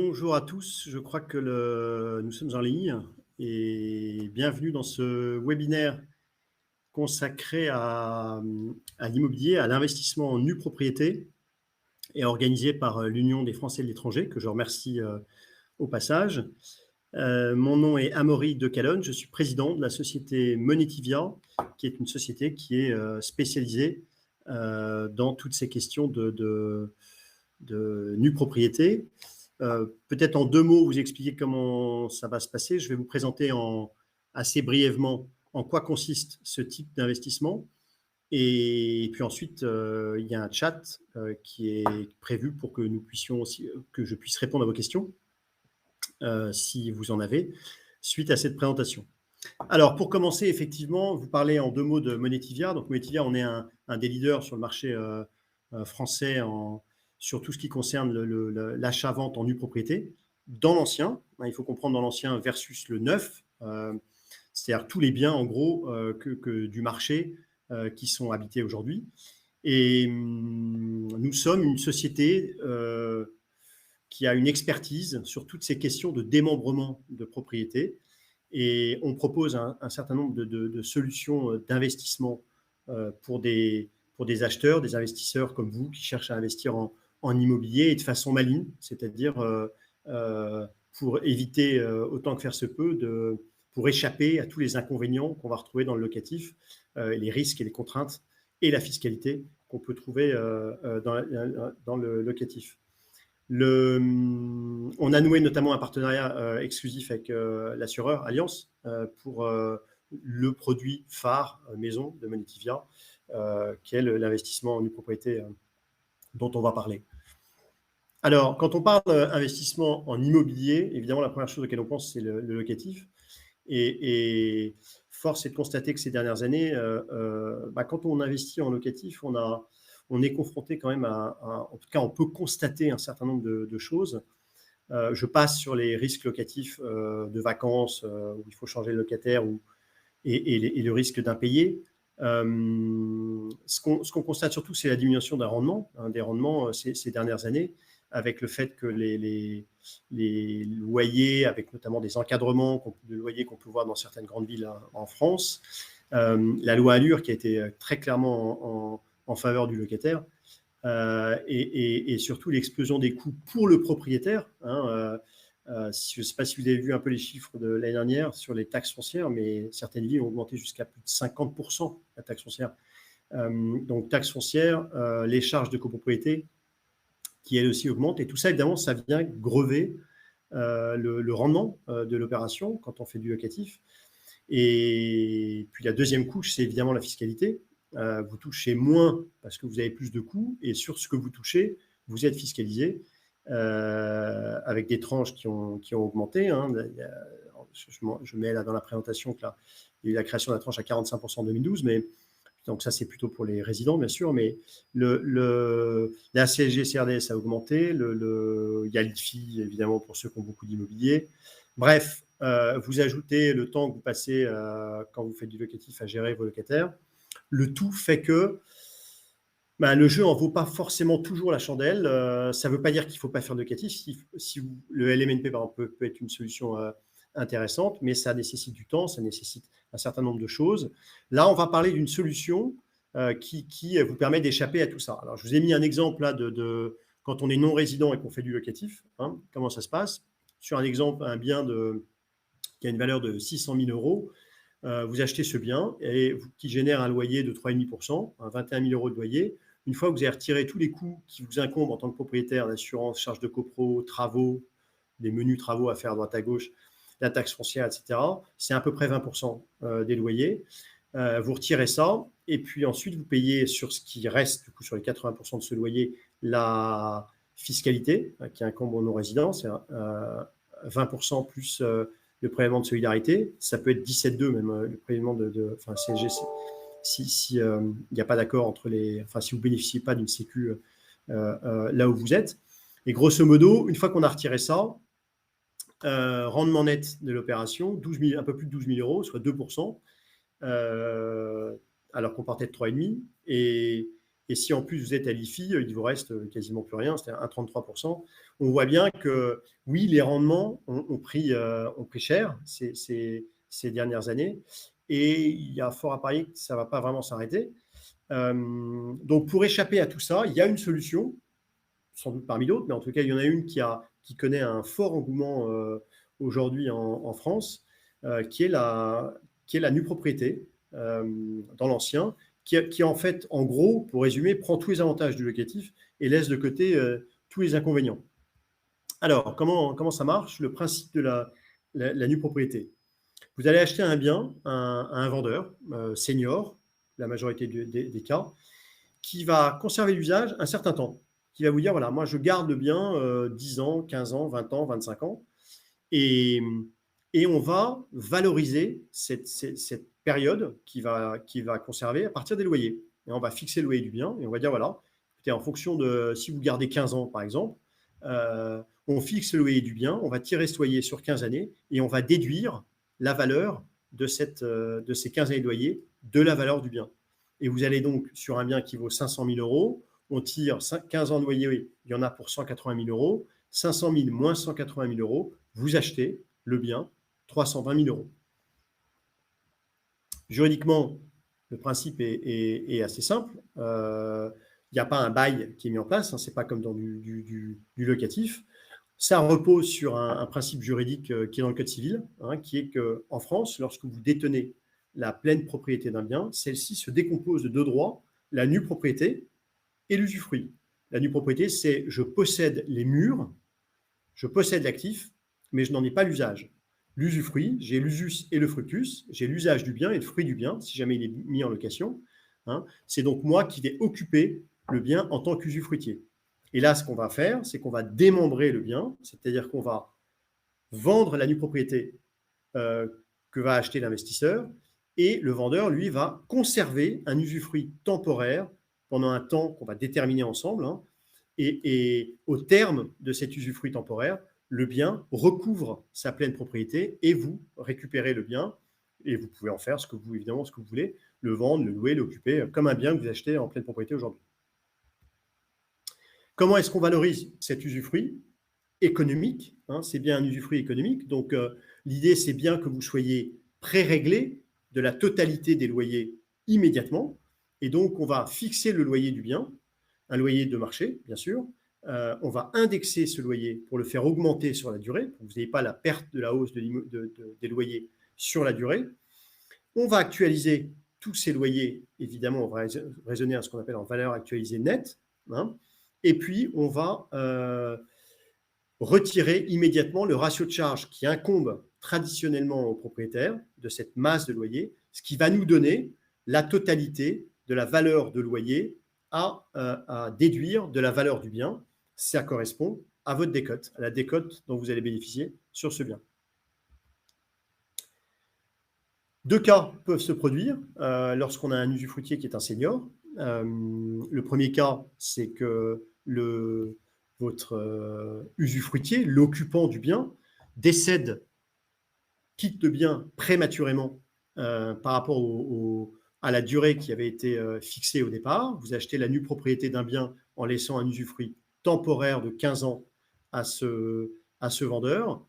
Bonjour à tous, je crois que nous sommes en ligne et bienvenue dans ce webinaire consacré à l'immobilier, à l'investissement en nue propriété et organisé par l'Union des Français de l'étranger, que je remercie au passage. Mon nom est Amaury de Calonne, je suis président de la société Monetivia, qui est une société qui est spécialisée dans toutes ces questions de nue propriété. Peut-être en 2 mots, vous expliquer comment ça va se passer. Je vais vous présenter assez brièvement en quoi consiste ce type d'investissement. Et puis ensuite, il y a un chat qui est prévu pour que que je puisse répondre à vos questions, si vous en avez, suite à cette présentation. Alors, pour commencer, effectivement, vous parlez en 2 mots de Monetivia. Donc, Monetivia, on est un des leaders sur le marché français sur tout ce qui concerne l'achat-vente en nue propriété. Dans l'ancien, il faut comprendre dans l'ancien versus le neuf, c'est-à-dire tous les biens, en gros, du marché qui sont habités aujourd'hui. Et nous sommes une société qui a une expertise sur toutes ces questions de démembrement de propriété. Et on propose un certain nombre de solutions d'investissement pour des acheteurs, des investisseurs comme vous qui cherchent à investir en immobilier et de façon maligne, c'est-à-dire pour éviter autant que faire se peut, pour échapper à tous les inconvénients qu'on va retrouver dans le locatif, les risques et les contraintes et la fiscalité qu'on peut trouver dans le locatif. On a noué notamment un partenariat exclusif avec l'assureur Allianz pour le produit phare maison de Monetivia, qui est l'investissement en nue propriété dont on va parler. Alors, quand on parle investissement en immobilier, évidemment, la première chose auquel on pense, c'est le locatif. Et force est de constater que ces dernières années, quand on investit en locatif, on est confronté quand même en tout cas, on peut constater un certain nombre de choses. Je passe sur les risques locatifs de vacances où il faut changer le locataire et le risque d'impayé. Ce qu'on constate surtout, c'est la diminution d'un rendement, des rendements ces dernières années, avec le fait que les loyers, avec notamment des encadrements de loyers qu'on peut voir dans certaines grandes villes en France, la loi Allure qui a été très clairement en faveur du locataire, et surtout l'explosion des coûts pour le propriétaire. Je ne sais pas si vous avez vu un peu les chiffres de l'année dernière sur les taxes foncières, mais certaines villes ont augmenté jusqu'à plus de 50% la taxe foncière. Donc, taxes foncières, les charges de copropriété qui, elles aussi, augmentent. Et tout ça, évidemment, ça vient grever le rendement de l'opération quand on fait du locatif. Et puis, la deuxième couche, c'est évidemment la fiscalité. Vous touchez moins parce que vous avez plus de coûts. Et sur ce que vous touchez, vous êtes fiscalisé. Avec des tranches qui ont augmenté. Je mets là dans la présentation que là, il y a eu la création de la tranche à 45% en 2012, mais donc ça c'est plutôt pour les résidents bien sûr, mais la CSG CRDS a augmenté, il y a l'IFI évidemment pour ceux qui ont beaucoup d'immobilier. Bref, vous ajoutez le temps que vous passez quand vous faites du locatif à gérer vos locataires. Le tout fait que le jeu n'en vaut pas forcément toujours la chandelle. Ça ne veut pas dire qu'il ne faut pas faire de locatif. Le LMNP, par exemple, peut être une solution intéressante, mais ça nécessite du temps, ça nécessite un certain nombre de choses. Là, on va parler d'une solution qui vous permet d'échapper à tout ça. Alors, je vous ai mis un exemple là de quand on est non-résident et qu'on fait du locatif, comment ça se passe. Sur un exemple, un bien qui a une valeur de 600 000 euros, vous achetez ce bien qui génère un loyer de 3,5%, 21 000 euros de loyer. Une fois que vous avez retiré tous les coûts qui vous incombent en tant que propriétaire, l'assurance, charges de copro, travaux, des menus travaux à faire à droite à gauche, la taxe foncière, etc., c'est à peu près 20% des loyers. Vous retirez ça, et puis ensuite, vous payez sur ce qui reste, du coup, sur les 80% de ce loyer, la fiscalité qui incombe aux non-résidents, c'est 20% plus le prélèvement de solidarité. Ça peut être 17,2 même, le prélèvement CSG, s'il n'y a pas d'accord entre si vous ne bénéficiez pas d'une sécu là où vous êtes. Et grosso modo, une fois qu'on a retiré ça, rendement net de l'opération, un peu plus de 12 000 euros, soit 2%, alors qu'on partait de 3,5. Et Et si en plus vous êtes à l'IFI, il vous reste quasiment plus rien, c'est 1,33%. On voit bien que oui, les rendements ont pris cher ces dernières années. Et il y a fort à parier que ça ne va pas vraiment s'arrêter. Donc, pour échapper à tout ça, il y a une solution, sans doute parmi d'autres, mais en tout cas, il y en a une qui connaît un fort engouement aujourd'hui en France, qui est la nue propriété dans l'ancien, qui en fait, en gros, pour résumer, prend tous les avantages du locatif et laisse de côté tous les inconvénients. Alors, comment ça marche? Le principe de la nue propriété. Vous allez acheter un bien à un vendeur senior, la majorité des cas, qui va conserver l'usage un certain temps, qui va vous dire, voilà, moi je garde le bien 10 ans, 15 ans, 20 ans, 25 ans, et on va valoriser cette période qui va conserver à partir des loyers. Et on va fixer le loyer du bien, et on va dire, voilà, écoutez, en fonction de, si vous gardez 15 ans par exemple, on fixe le loyer du bien, on va tirer ce loyer sur 15 années, et on va déduire la valeur de ces 15 années de loyer de la valeur du bien. Et vous allez donc sur un bien qui vaut 500 000 euros, on tire 15 ans de loyer, il y en a pour 180 000 euros, 500 000 moins 180 000 euros, vous achetez le bien 320 000 euros. Juridiquement, le principe est assez simple. Il n'y a pas un bail qui est mis en place, ce n'est pas comme dans du locatif. Ça repose sur un principe juridique qui est dans le Code civil, qui est qu'en France, lorsque vous détenez la pleine propriété d'un bien, celle-ci se décompose de deux droits, la nue propriété et l'usufruit. La nue propriété, c'est je possède les murs, je possède l'actif, mais je n'en ai pas l'usage. L'usufruit, j'ai l'usus et le fructus, j'ai l'usage du bien et le fruit du bien, si jamais il est mis en location. C'est donc moi qui vais occuper le bien en tant qu'usufruitier. Et là, ce qu'on va faire, c'est qu'on va démembrer le bien, c'est-à-dire qu'on va vendre la nue propriété que va acheter l'investisseur, et le vendeur, lui, va conserver un usufruit temporaire pendant un temps qu'on va déterminer ensemble. Et au terme de cet usufruit temporaire, le bien recouvre sa pleine propriété et vous récupérez le bien et vous pouvez en faire évidemment ce que vous voulez, le vendre, le louer, l'occuper, comme un bien que vous achetez en pleine propriété aujourd'hui. Comment est-ce qu'on valorise cet usufruit économique? C'est bien un usufruit économique. Donc, l'idée, c'est bien que vous soyez pré-réglé de la totalité des loyers immédiatement. Et donc, on va fixer le loyer du bien, un loyer de marché, bien sûr. On va indexer ce loyer pour le faire augmenter sur la durée, pour que vous n'ayez pas la perte de la hausse des loyers sur la durée. On va actualiser tous ces loyers, évidemment, on va raisonner à ce qu'on appelle en valeur actualisée nette. Et puis, on va retirer immédiatement le ratio de charge qui incombe traditionnellement aux propriétaires de cette masse de loyer, ce qui va nous donner la totalité de la valeur de loyer à déduire de la valeur du bien. Ça correspond à votre décote, à la décote dont vous allez bénéficier sur ce bien. Deux cas peuvent se produire lorsqu'on a un usufruitier qui est un senior. Le premier cas, c'est que votre usufruitier, l'occupant du bien, décède, quitte le bien prématurément par rapport à la durée qui avait été fixée au départ. Vous achetez la nue propriété d'un bien en laissant un usufruit temporaire de 15 ans à ce vendeur.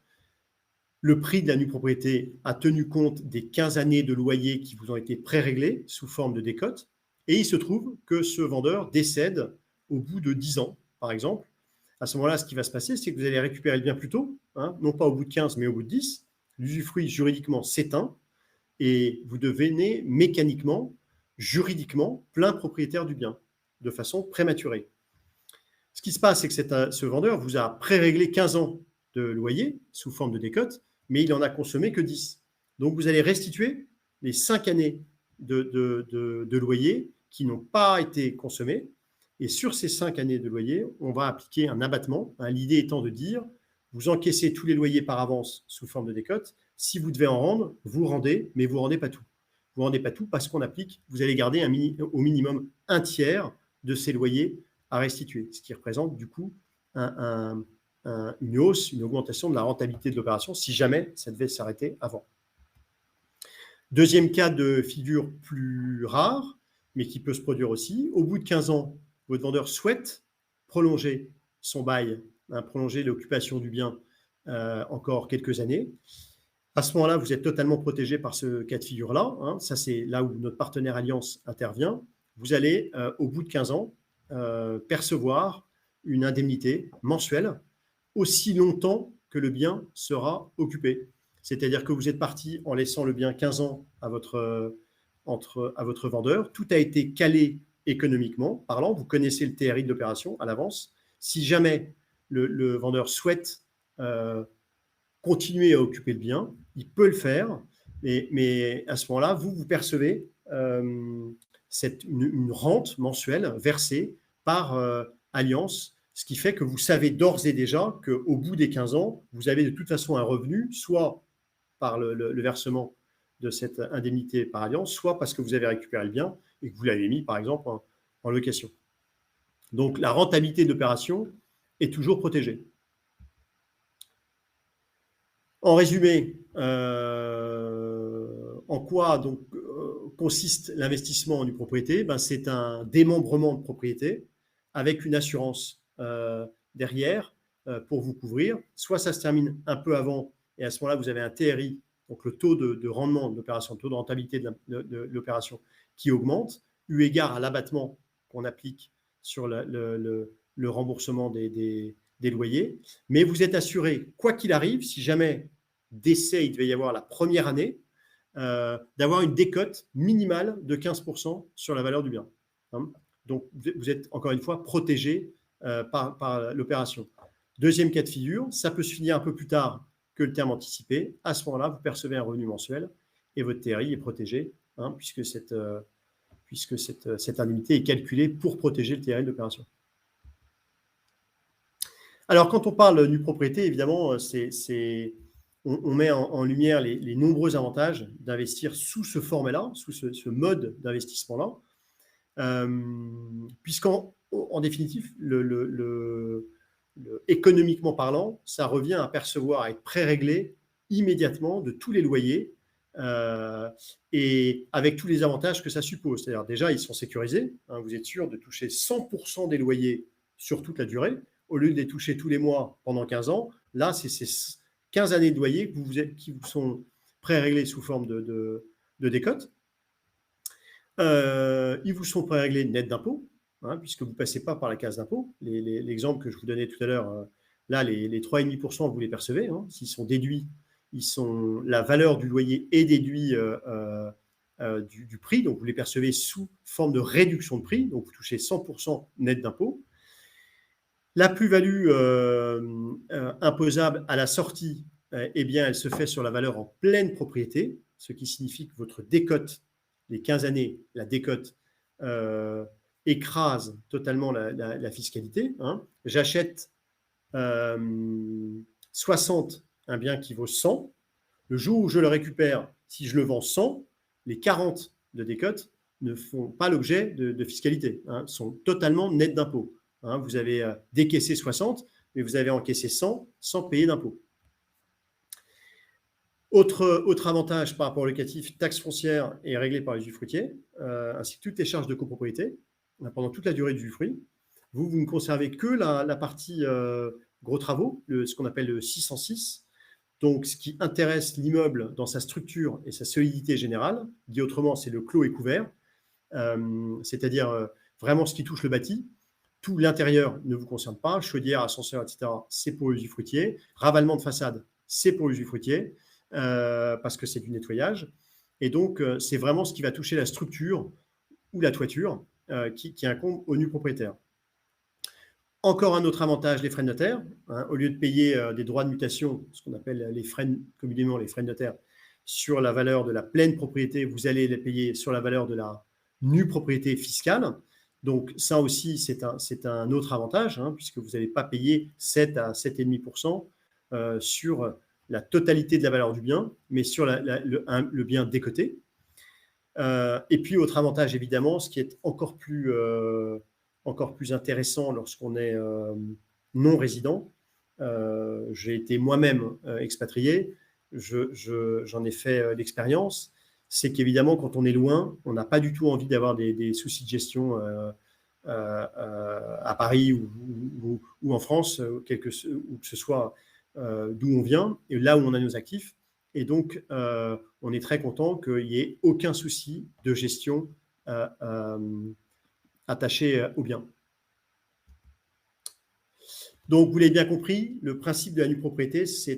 Le prix de la nue propriété a tenu compte des 15 années de loyer qui vous ont été pré-réglés sous forme de décote. Et il se trouve que ce vendeur décède au bout de 10 ans, par exemple. À ce moment-là, ce qui va se passer, c'est que vous allez récupérer le bien plus tôt, non pas au bout de 15, mais au bout de 10. L'usufruit juridiquement s'éteint et vous devenez mécaniquement, juridiquement, plein propriétaire du bien, de façon prématurée. Ce qui se passe, c'est que ce vendeur vous a pré-réglé 15 ans de loyer sous forme de décote, mais il n'en a consommé que 10. Donc, vous allez restituer les 5 années de loyer qui n'ont pas été consommées. Et sur ces 5 années de loyer, on va appliquer un abattement. L'idée étant de dire, vous encaissez tous les loyers par avance sous forme de décote. Si vous devez en rendre, vous rendez, mais vous ne rendez pas tout. Vous ne rendez pas tout parce qu'on applique, vous allez garder au minimum un tiers de ces loyers à restituer, ce qui représente du coup une hausse, une augmentation de la rentabilité de l'opération si jamais ça devait s'arrêter avant. Deuxième cas de figure plus rare, mais qui peut se produire aussi. Au bout de 15 ans, votre vendeur souhaite prolonger son bail, prolonger l'occupation du bien encore quelques années. À ce moment-là, vous êtes totalement protégé par ce cas de figure-là. Ça, c'est là où notre partenaire Allianz intervient. Vous allez, au bout de 15 ans, percevoir une indemnité mensuelle aussi longtemps que le bien sera occupé. C'est-à-dire que vous êtes parti en laissant le bien 15 ans à votre vendeur. Tout a été calé économiquement parlant. Vous connaissez le TRI de l'opération à l'avance. Si jamais le vendeur souhaite continuer à occuper le bien, il peut le faire, mais à ce moment-là, vous percevez une rente mensuelle versée par Allianz, ce qui fait que vous savez d'ores et déjà qu'au bout des 15 ans, vous avez de toute façon un revenu, soit par le versement de cette indemnité par Allianz, soit parce que vous avez récupéré le bien et que vous l'avez mis, par exemple, en location. Donc, la rentabilité de l'opération est toujours protégée. En résumé, en quoi donc consiste l'investissement en nue propriété? C'est un démembrement de propriété avec une assurance derrière pour vous couvrir. Soit ça se termine un peu avant et à ce moment-là, vous avez un TRI, donc le taux de rendement de l'opération, le taux de rentabilité de l'opération qui augmente, eu égard à l'abattement qu'on applique sur le remboursement des loyers. Mais vous êtes assuré, quoi qu'il arrive, si jamais décès il devait y avoir la première année, d'avoir une décote minimale de 15% sur la valeur du bien. Donc, vous êtes encore une fois protégé par l'opération. Deuxième cas de figure, ça peut se finir un peu plus tard que le terme anticipé. À ce moment-là, vous percevez un revenu mensuel et votre TRI est protégé, puisque cette indemnité est calculée pour protéger le TRI de l'opération. Alors, quand on parle nue propriété, évidemment, on met en lumière les nombreux avantages d'investir sous ce format-là, sous ce mode d'investissement-là, puisqu'en définitive, économiquement parlant, ça revient à percevoir, à être pré-réglé immédiatement de tous les loyers et avec tous les avantages que ça suppose. C'est-à-dire déjà, ils sont sécurisés. Vous êtes sûr de toucher 100% des loyers sur toute la durée, au lieu de les toucher tous les mois pendant 15 ans. Là, c'est 15 années de loyer qui vous sont pré-réglés sous forme de décote. Ils vous sont pré-réglés net d'impôts, puisque vous ne passez pas par la case d'impôt. L'exemple que je vous donnais tout à l'heure, là, les 3,5%, vous les percevez. S'ils sont déduits, la valeur du loyer est déduite du prix, donc vous les percevez sous forme de réduction de prix, donc vous touchez 100% net d'impôts. La plus-value imposable à la sortie, eh bien, elle se fait sur la valeur en pleine propriété, ce qui signifie que votre décote, les 15 années, la décote écrase totalement la fiscalité. J'achète 60, un bien qui vaut 100. Le jour où je le récupère, si je le vends 100, les 40 de décote ne font pas l'objet de fiscalité, sont totalement nets d'impôts. Vous avez décaissé 60, mais vous avez encaissé 100 sans payer d'impôts. Autre avantage par rapport au locatif, taxe foncière est réglée par l'usufruitier, ainsi que toutes les charges de copropriété pendant toute la durée du usufruit. Vous ne conservez que la partie gros travaux, ce qu'on appelle le 606, donc ce qui intéresse l'immeuble dans sa structure et sa solidité générale. Dit autrement, c'est le clos et couvert, c'est-à-dire vraiment ce qui touche le bâti. Tout l'intérieur ne vous concerne pas, chaudière, ascenseur, etc., c'est pour l'usufruitier. Ravalement de façade, c'est pour l'usufruitier, parce que c'est du nettoyage. Et donc, c'est vraiment ce qui va toucher la structure ou la toiture qui incombe au nu propriétaire. Encore un autre avantage, les frais de notaire. Au lieu de payer des droits de mutation, ce qu'on appelle les frais, communément les frais de notaire, sur la valeur de la pleine propriété, vous allez les payer sur la valeur de la nue propriété fiscale. Donc, ça aussi, c'est un autre avantage, puisque vous n'allez pas payer 7 à 7,5% sur la totalité de la valeur du bien, mais sur le bien décoté. Et puis, autre avantage, évidemment, ce qui est encore plus intéressant lorsqu'on est non résident. J'ai été moi-même expatrié, j'en ai fait l'expérience. c'est qu'évidemment, quand on est loin, on n'a pas du tout envie d'avoir des soucis de gestion à Paris ou en France, où que ce soit d'où on vient et là où on a nos actifs. Et donc, on est très content qu'il n'y ait aucun souci de gestion attaché au bien. Donc, vous l'avez bien compris, le principe de la nue propriété, ça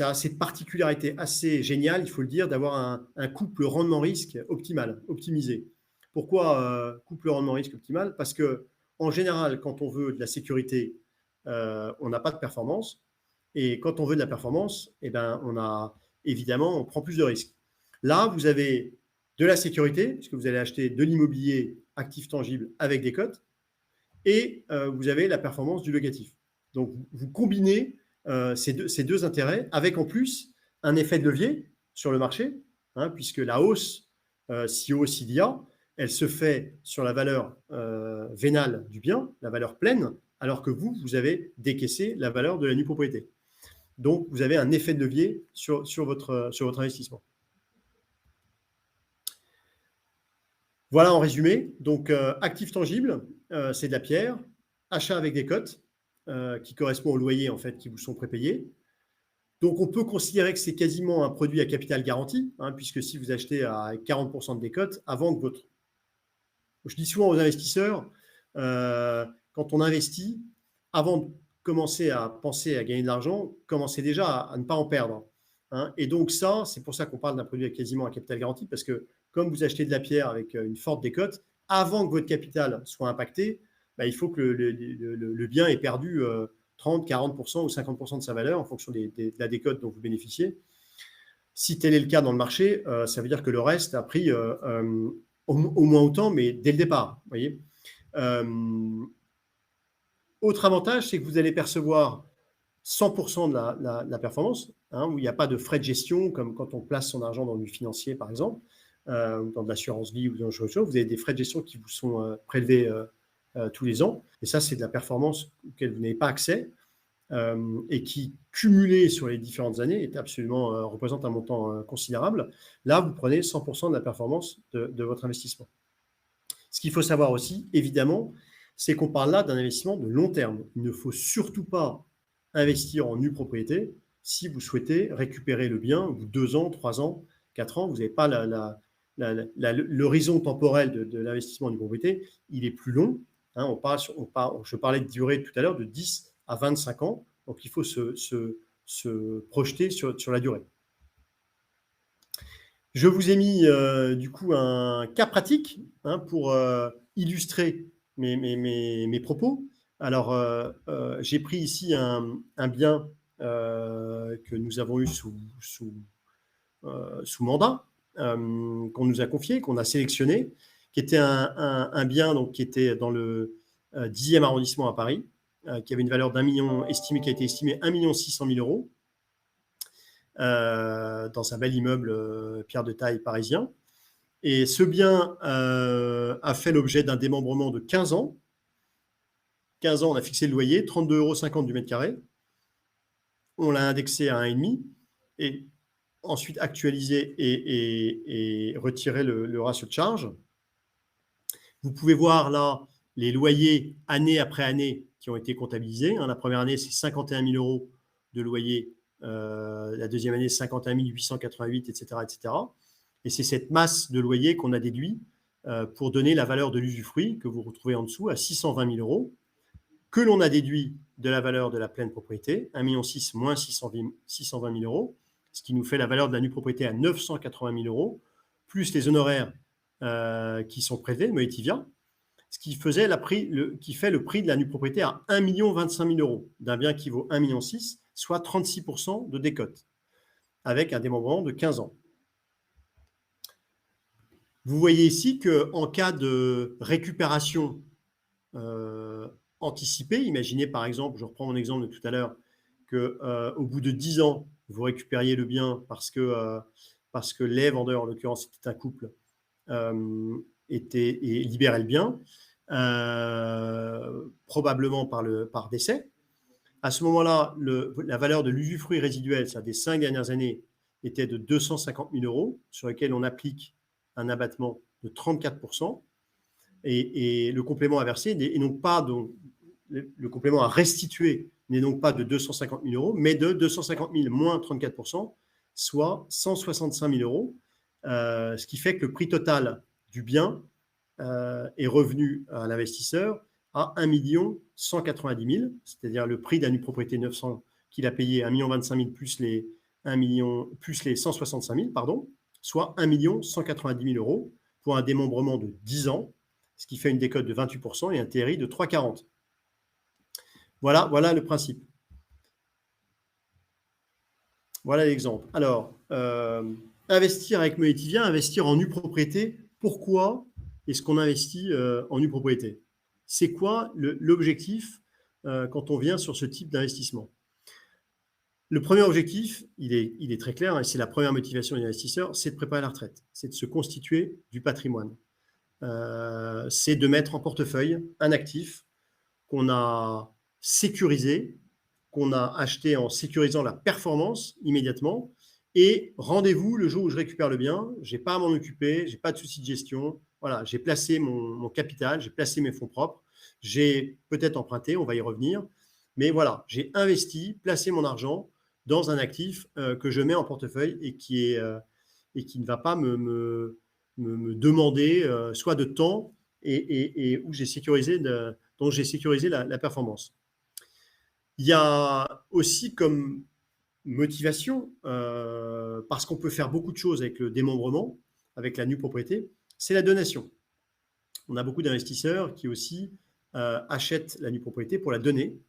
a cette particularité assez géniale, il faut le dire, d'avoir un couple rendement-risque optimal, optimisé. Pourquoi couple rendement-risque optimal? Parce que en général, quand on veut de la sécurité, on n'a pas de performance. Et quand on veut de la performance, eh ben, on prend plus de risques. Là, vous avez de la sécurité, puisque vous allez acheter de l'immobilier actif tangible avec des cotes, et vous avez la performance du locatif. Donc, vous combinez ces deux intérêts avec en plus un effet de levier sur le marché, puisque la hausse, si hausse il y a, elle se fait sur la valeur vénale du bien, la valeur pleine, alors que vous avez décaissé la valeur de la nue propriété. Donc, vous avez un effet de levier sur votre investissement. Voilà en résumé. Donc, actif tangible, c'est de la pierre. Achat avec des cotes qui correspond au loyer en fait, qui vous sont prépayés. Donc, on peut considérer que c'est quasiment un produit à capital garanti, puisque si vous achetez à 40% de décote, avant que votre... Je dis souvent aux investisseurs, quand on investit, avant de commencer à penser à gagner de l'argent, commencez déjà à ne pas en perdre. Et donc ça, c'est pour ça qu'on parle d'un produit quasiment à capital garanti, parce que comme vous achetez de la pierre avec une forte décote, avant que votre capital soit impacté, il faut que le bien ait perdu 30, 40% ou 50% de sa valeur en fonction de la décote dont vous bénéficiez. Si tel est le cas dans le marché, ça veut dire que le reste a pris au moins autant, mais dès le départ. Vous voyez. Autre avantage, c'est que vous allez percevoir 100% de la performance, où il n'y a pas de frais de gestion, comme quand on place son argent dans du financier, par exemple, dans de l'assurance vie ou dans autre chose. Vous avez des frais de gestion qui vous sont prélevés tous les ans. Et ça, c'est de la performance auquel vous n'avez pas accès et qui, cumulée sur les différentes années, représente un montant considérable. Là, vous prenez 100% de la performance de votre investissement. Ce qu'il faut savoir aussi, évidemment, c'est qu'on parle là d'un investissement de long terme. Il ne faut surtout pas investir en nue propriété si vous souhaitez récupérer le bien au bout de 2 ans, 3 ans, 4 ans. Vous n'avez pas l'horizon temporel de l'investissement en nue propriété, il est plus long. Je parlais de durée tout à l'heure de 10 à 25 ans. Donc, il faut se projeter sur la durée. Je vous ai mis du coup un cas pratique pour illustrer mes propos. Alors, j'ai pris ici un bien que nous avons eu sous mandat, qu'on nous a confié, qu'on a sélectionné, qui était un bien donc, qui était dans le 10e arrondissement à Paris, qui avait une valeur qui a été estimée 1 600 000 euros. Dans un bel immeuble pierre de taille parisien. Et ce bien a fait l'objet d'un démembrement de 15 ans. 15 ans, on a fixé le loyer, 32,50 € du mètre carré. On l'a indexé à 1,5 et ensuite actualisé et retiré le ratio de charge. Vous pouvez voir là les loyers année après année qui ont été comptabilisés. La première année, c'est 51 000 euros de loyer. La deuxième année, 51 888, etc., etc. Et c'est cette masse de loyer qu'on a déduit pour donner la valeur de l'usufruit que vous retrouvez en dessous à 620 000 euros, que l'on a déduit de la valeur de la pleine propriété, 1,6 million moins 620 000 euros, ce qui nous fait la valeur de la nue propriété à 980 000 euros, plus les honoraires qui sont prélevés, Moetivia, ce qui fait le prix de la nue propriété à 1 025 000 euros, d'un bien qui vaut 1,6 million, soit 36% de décote, avec un démembrement de 15 ans. Vous voyez ici qu'en cas de récupération anticipée, imaginez par exemple, je reprends mon exemple de tout à l'heure, qu'au bout de 10 ans, vous récupériez le bien parce que les vendeurs, en l'occurrence c'était un couple, libéraient le bien, probablement par décès. À ce moment-là, la valeur de l'usufruit résiduel, c'est-à-dire des 5 dernières années, était de 250 000 euros, sur lequel on applique un abattement de 34%, et le complément à verser et donc pas donc, le complément à restituer n'est donc pas de 250 000 euros, mais de 250 000 moins 34%, soit 165 000 euros, ce qui fait que le prix total du bien est revenu à l'investisseur à 1 190 000, c'est-à-dire le prix d'un nue propriété 900 qu'il a payé 1 25 000 plus les 1 million, plus les 165 000, pardon, soit 1 190 000 euros pour un démembrement de 10 ans, ce qui fait une décote de 28% et un TRI de 3,40. Voilà le principe. Voilà l'exemple. Alors, investir avec Monetivia, investir en nue propriété, pourquoi est-ce qu'on investit en nue propriété? C'est quoi l'objectif quand on vient sur ce type d'investissement? Le premier objectif, il est très clair, et c'est la première motivation des investisseurs, c'est de préparer la retraite, c'est de se constituer du patrimoine. C'est de mettre en portefeuille un actif qu'on a sécurisé, qu'on a acheté en sécurisant la performance immédiatement, et rendez-vous le jour où je récupère le bien, je n'ai pas à m'en occuper, je n'ai pas de souci de gestion, voilà, j'ai placé mon capital, j'ai placé mes fonds propres, j'ai peut-être emprunté, on va y revenir, mais voilà, j'ai investi, placé mon argent dans un actif que je mets en portefeuille et qui ne va pas me demander soit de temps et où j'ai sécurisé dont j'ai sécurisé la performance. Il y a aussi comme motivation, parce qu'on peut faire beaucoup de choses avec le démembrement, avec la nue propriété, c'est la donation. On a beaucoup d'investisseurs qui aussi achètent la nue propriété pour la donner,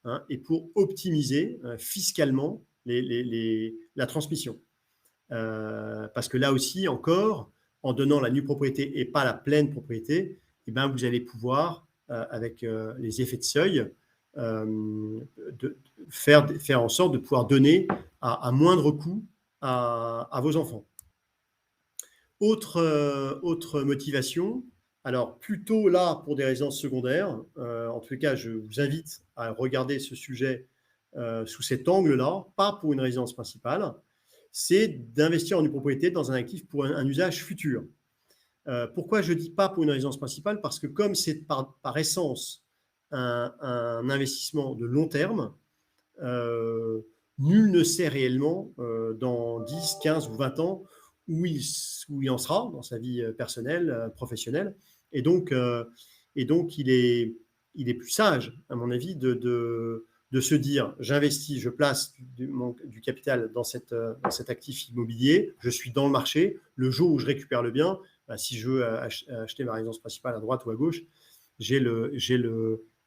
hein, et pour optimiser fiscalement la transmission. Parce que là aussi, encore, en donnant la nue propriété et pas la pleine propriété, eh ben, vous allez pouvoir, avec les effets de seuil, faire en sorte de pouvoir donner à moindre coût à vos enfants. Autre motivation, alors plutôt là pour des résidences secondaires, en tout cas je vous invite à regarder ce sujet sous cet angle-là, pas pour une résidence principale, c'est d'investir en une propriété dans un actif pour un usage futur. Pourquoi je ne dis pas pour une résidence principale? Parce que comme c'est par essence un investissement de long terme, nul ne sait réellement dans 10, 15 ou 20 ans où il en sera dans sa vie personnelle, professionnelle. Et donc il est plus sage, à mon avis, de se dire j'investis, je place du capital dans cet actif immobilier, je suis dans le marché, le jour où je récupère le bien, si je veux acheter ma résidence principale à droite ou à gauche, j'ai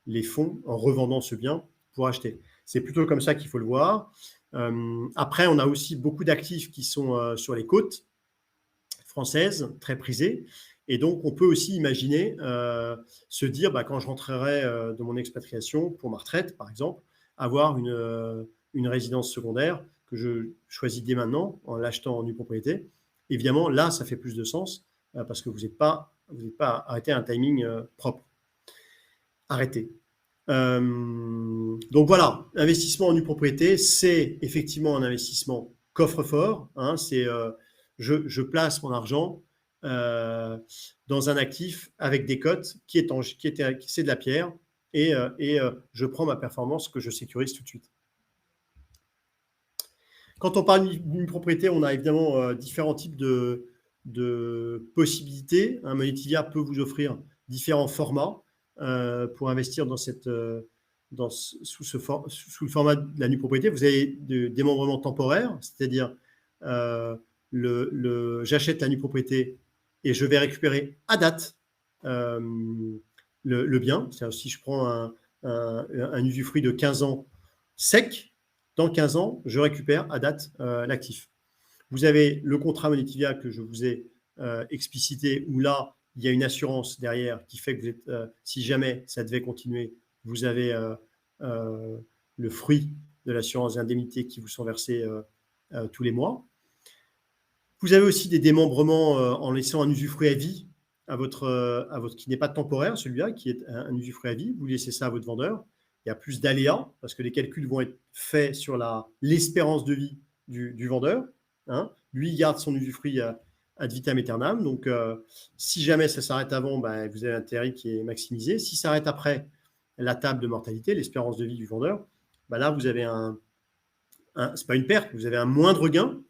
les fonds en revendant ce bien pour acheter. C'est plutôt comme ça qu'il faut le voir. Après, on a aussi beaucoup d'actifs qui sont sur les côtes françaises, très prisés. Et donc, on peut aussi imaginer se dire, quand je rentrerai de mon expatriation pour ma retraite, par exemple, avoir une résidence secondaire que je choisis dès maintenant en l'achetant en nue propriété. Évidemment, là, ça fait plus de sens parce que vous n'êtes pas arrêté à un timing propre. Arrêté. Donc voilà, investissement en nue propriété, c'est effectivement un investissement coffre-fort. Hein, c'est je place mon argent dans un actif avec des cotes c'est de la pierre et je prends ma performance que je sécurise tout de suite. Quand on parle d'une propriété, on a évidemment différents types de possibilités. Monetivia peut vous offrir différents formats pour investir sous le format de la nue propriété. Vous avez des démembrements temporaires, c'est-à-dire j'achète la nue propriété et je vais récupérer à date le bien. C'est-à-dire si je prends un usufruit de 15 ans sec, dans 15 ans, je récupère à date l'actif. Vous avez le contrat Monetivia que je vous ai explicité, où là, il y a une assurance derrière qui fait que vous êtes, si jamais ça devait continuer, vous avez le fruit de l'assurance d'indemnité qui vous sont versés tous les mois. Vous avez aussi des démembrements en laissant un usufruit à vie qui n'est pas temporaire, celui-là, qui est un usufruit à vie. Vous laissez ça à votre vendeur. Il y a plus d'aléas parce que les calculs vont être faits sur l'espérance de vie du vendeur. hein. Lui, il garde son usufruit ad vitam aeternam. Donc, si jamais ça s'arrête avant, ben, vous avez un TRI qui est maximisé. Si ça s'arrête après la table de mortalité, l'espérance de vie du vendeur, ben là, vous avez c'est pas une perte, vous avez un moindre gain,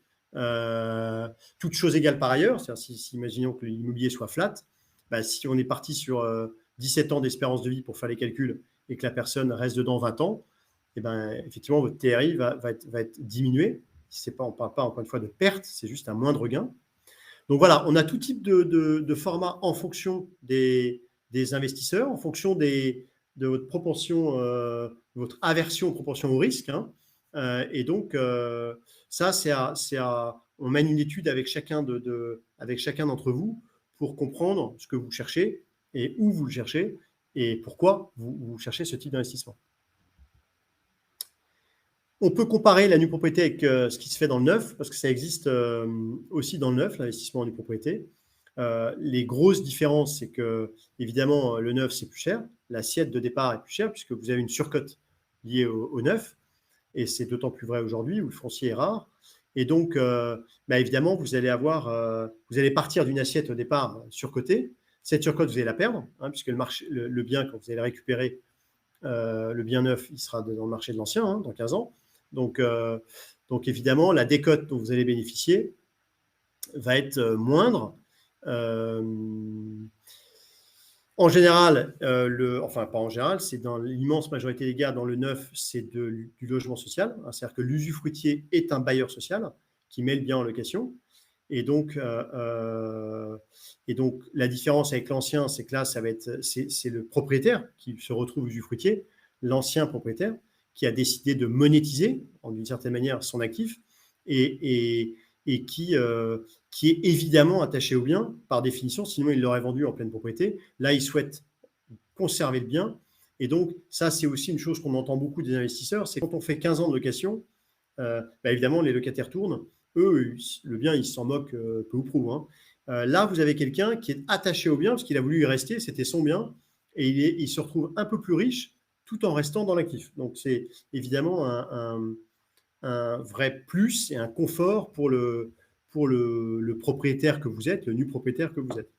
toutes choses égales par ailleurs. C'est-à-dire, si imaginons que l'immobilier soit flat, ben, si on est parti sur 17 ans d'espérance de vie pour faire les calculs et que la personne reste dedans 20 ans, et ben, effectivement, votre TRI va être diminué. On ne parle pas, encore une fois, de perte, c'est juste un moindre gain. Donc voilà, on a tout type de formats en fonction des investisseurs, en fonction de votre propension, votre aversion aux propensions au risque, hein. Et donc, ça, on mène une étude avec chacun d'entre vous pour comprendre ce que vous cherchez et où vous le cherchez et pourquoi vous cherchez ce type d'investissement. On peut comparer la nue propriété avec ce qui se fait dans le neuf, parce que ça existe aussi dans le neuf, l'investissement en nue propriété. Les grosses différences, c'est que, évidemment, le neuf, c'est plus cher. L'assiette de départ est plus chère, puisque vous avez une surcote liée au neuf. Et c'est d'autant plus vrai aujourd'hui, où le foncier est rare. Et donc, évidemment, vous allez partir d'une assiette au départ surcotée. Cette surcote, vous allez la perdre, hein, puisque le bien, quand vous allez le récupérer, le bien neuf, il sera dans le marché de l'ancien, hein, dans 15 ans. Donc, évidemment, la décote dont vous allez bénéficier va être moindre. En général, enfin pas en général, c'est dans l'immense majorité des cas, dans le neuf, c'est du logement social. Hein, c'est-à-dire que l'usufruitier est un bailleur social qui met le bien en location. Et donc, la différence avec l'ancien, c'est que là, c'est le propriétaire qui se retrouve usufruitier, l'ancien propriétaire, qui a décidé de monétiser, d'une certaine manière, son actif et qui est évidemment attaché au bien, par définition, sinon il l'aurait vendu en pleine propriété. Là, il souhaite conserver le bien. Et donc, ça, c'est aussi une chose qu'on entend beaucoup des investisseurs, c'est quand on fait 15 ans de location, évidemment, les locataires tournent. Eux, le bien, ils s'en moquent peu ou prou, hein. Là, vous avez quelqu'un qui est attaché au bien, parce qu'il a voulu y rester, c'était son bien, et il se retrouve un peu plus riche tout en restant dans l'actif. Donc, c'est évidemment un vrai plus et un confort pour le propriétaire que vous êtes, le nu propriétaire que vous êtes.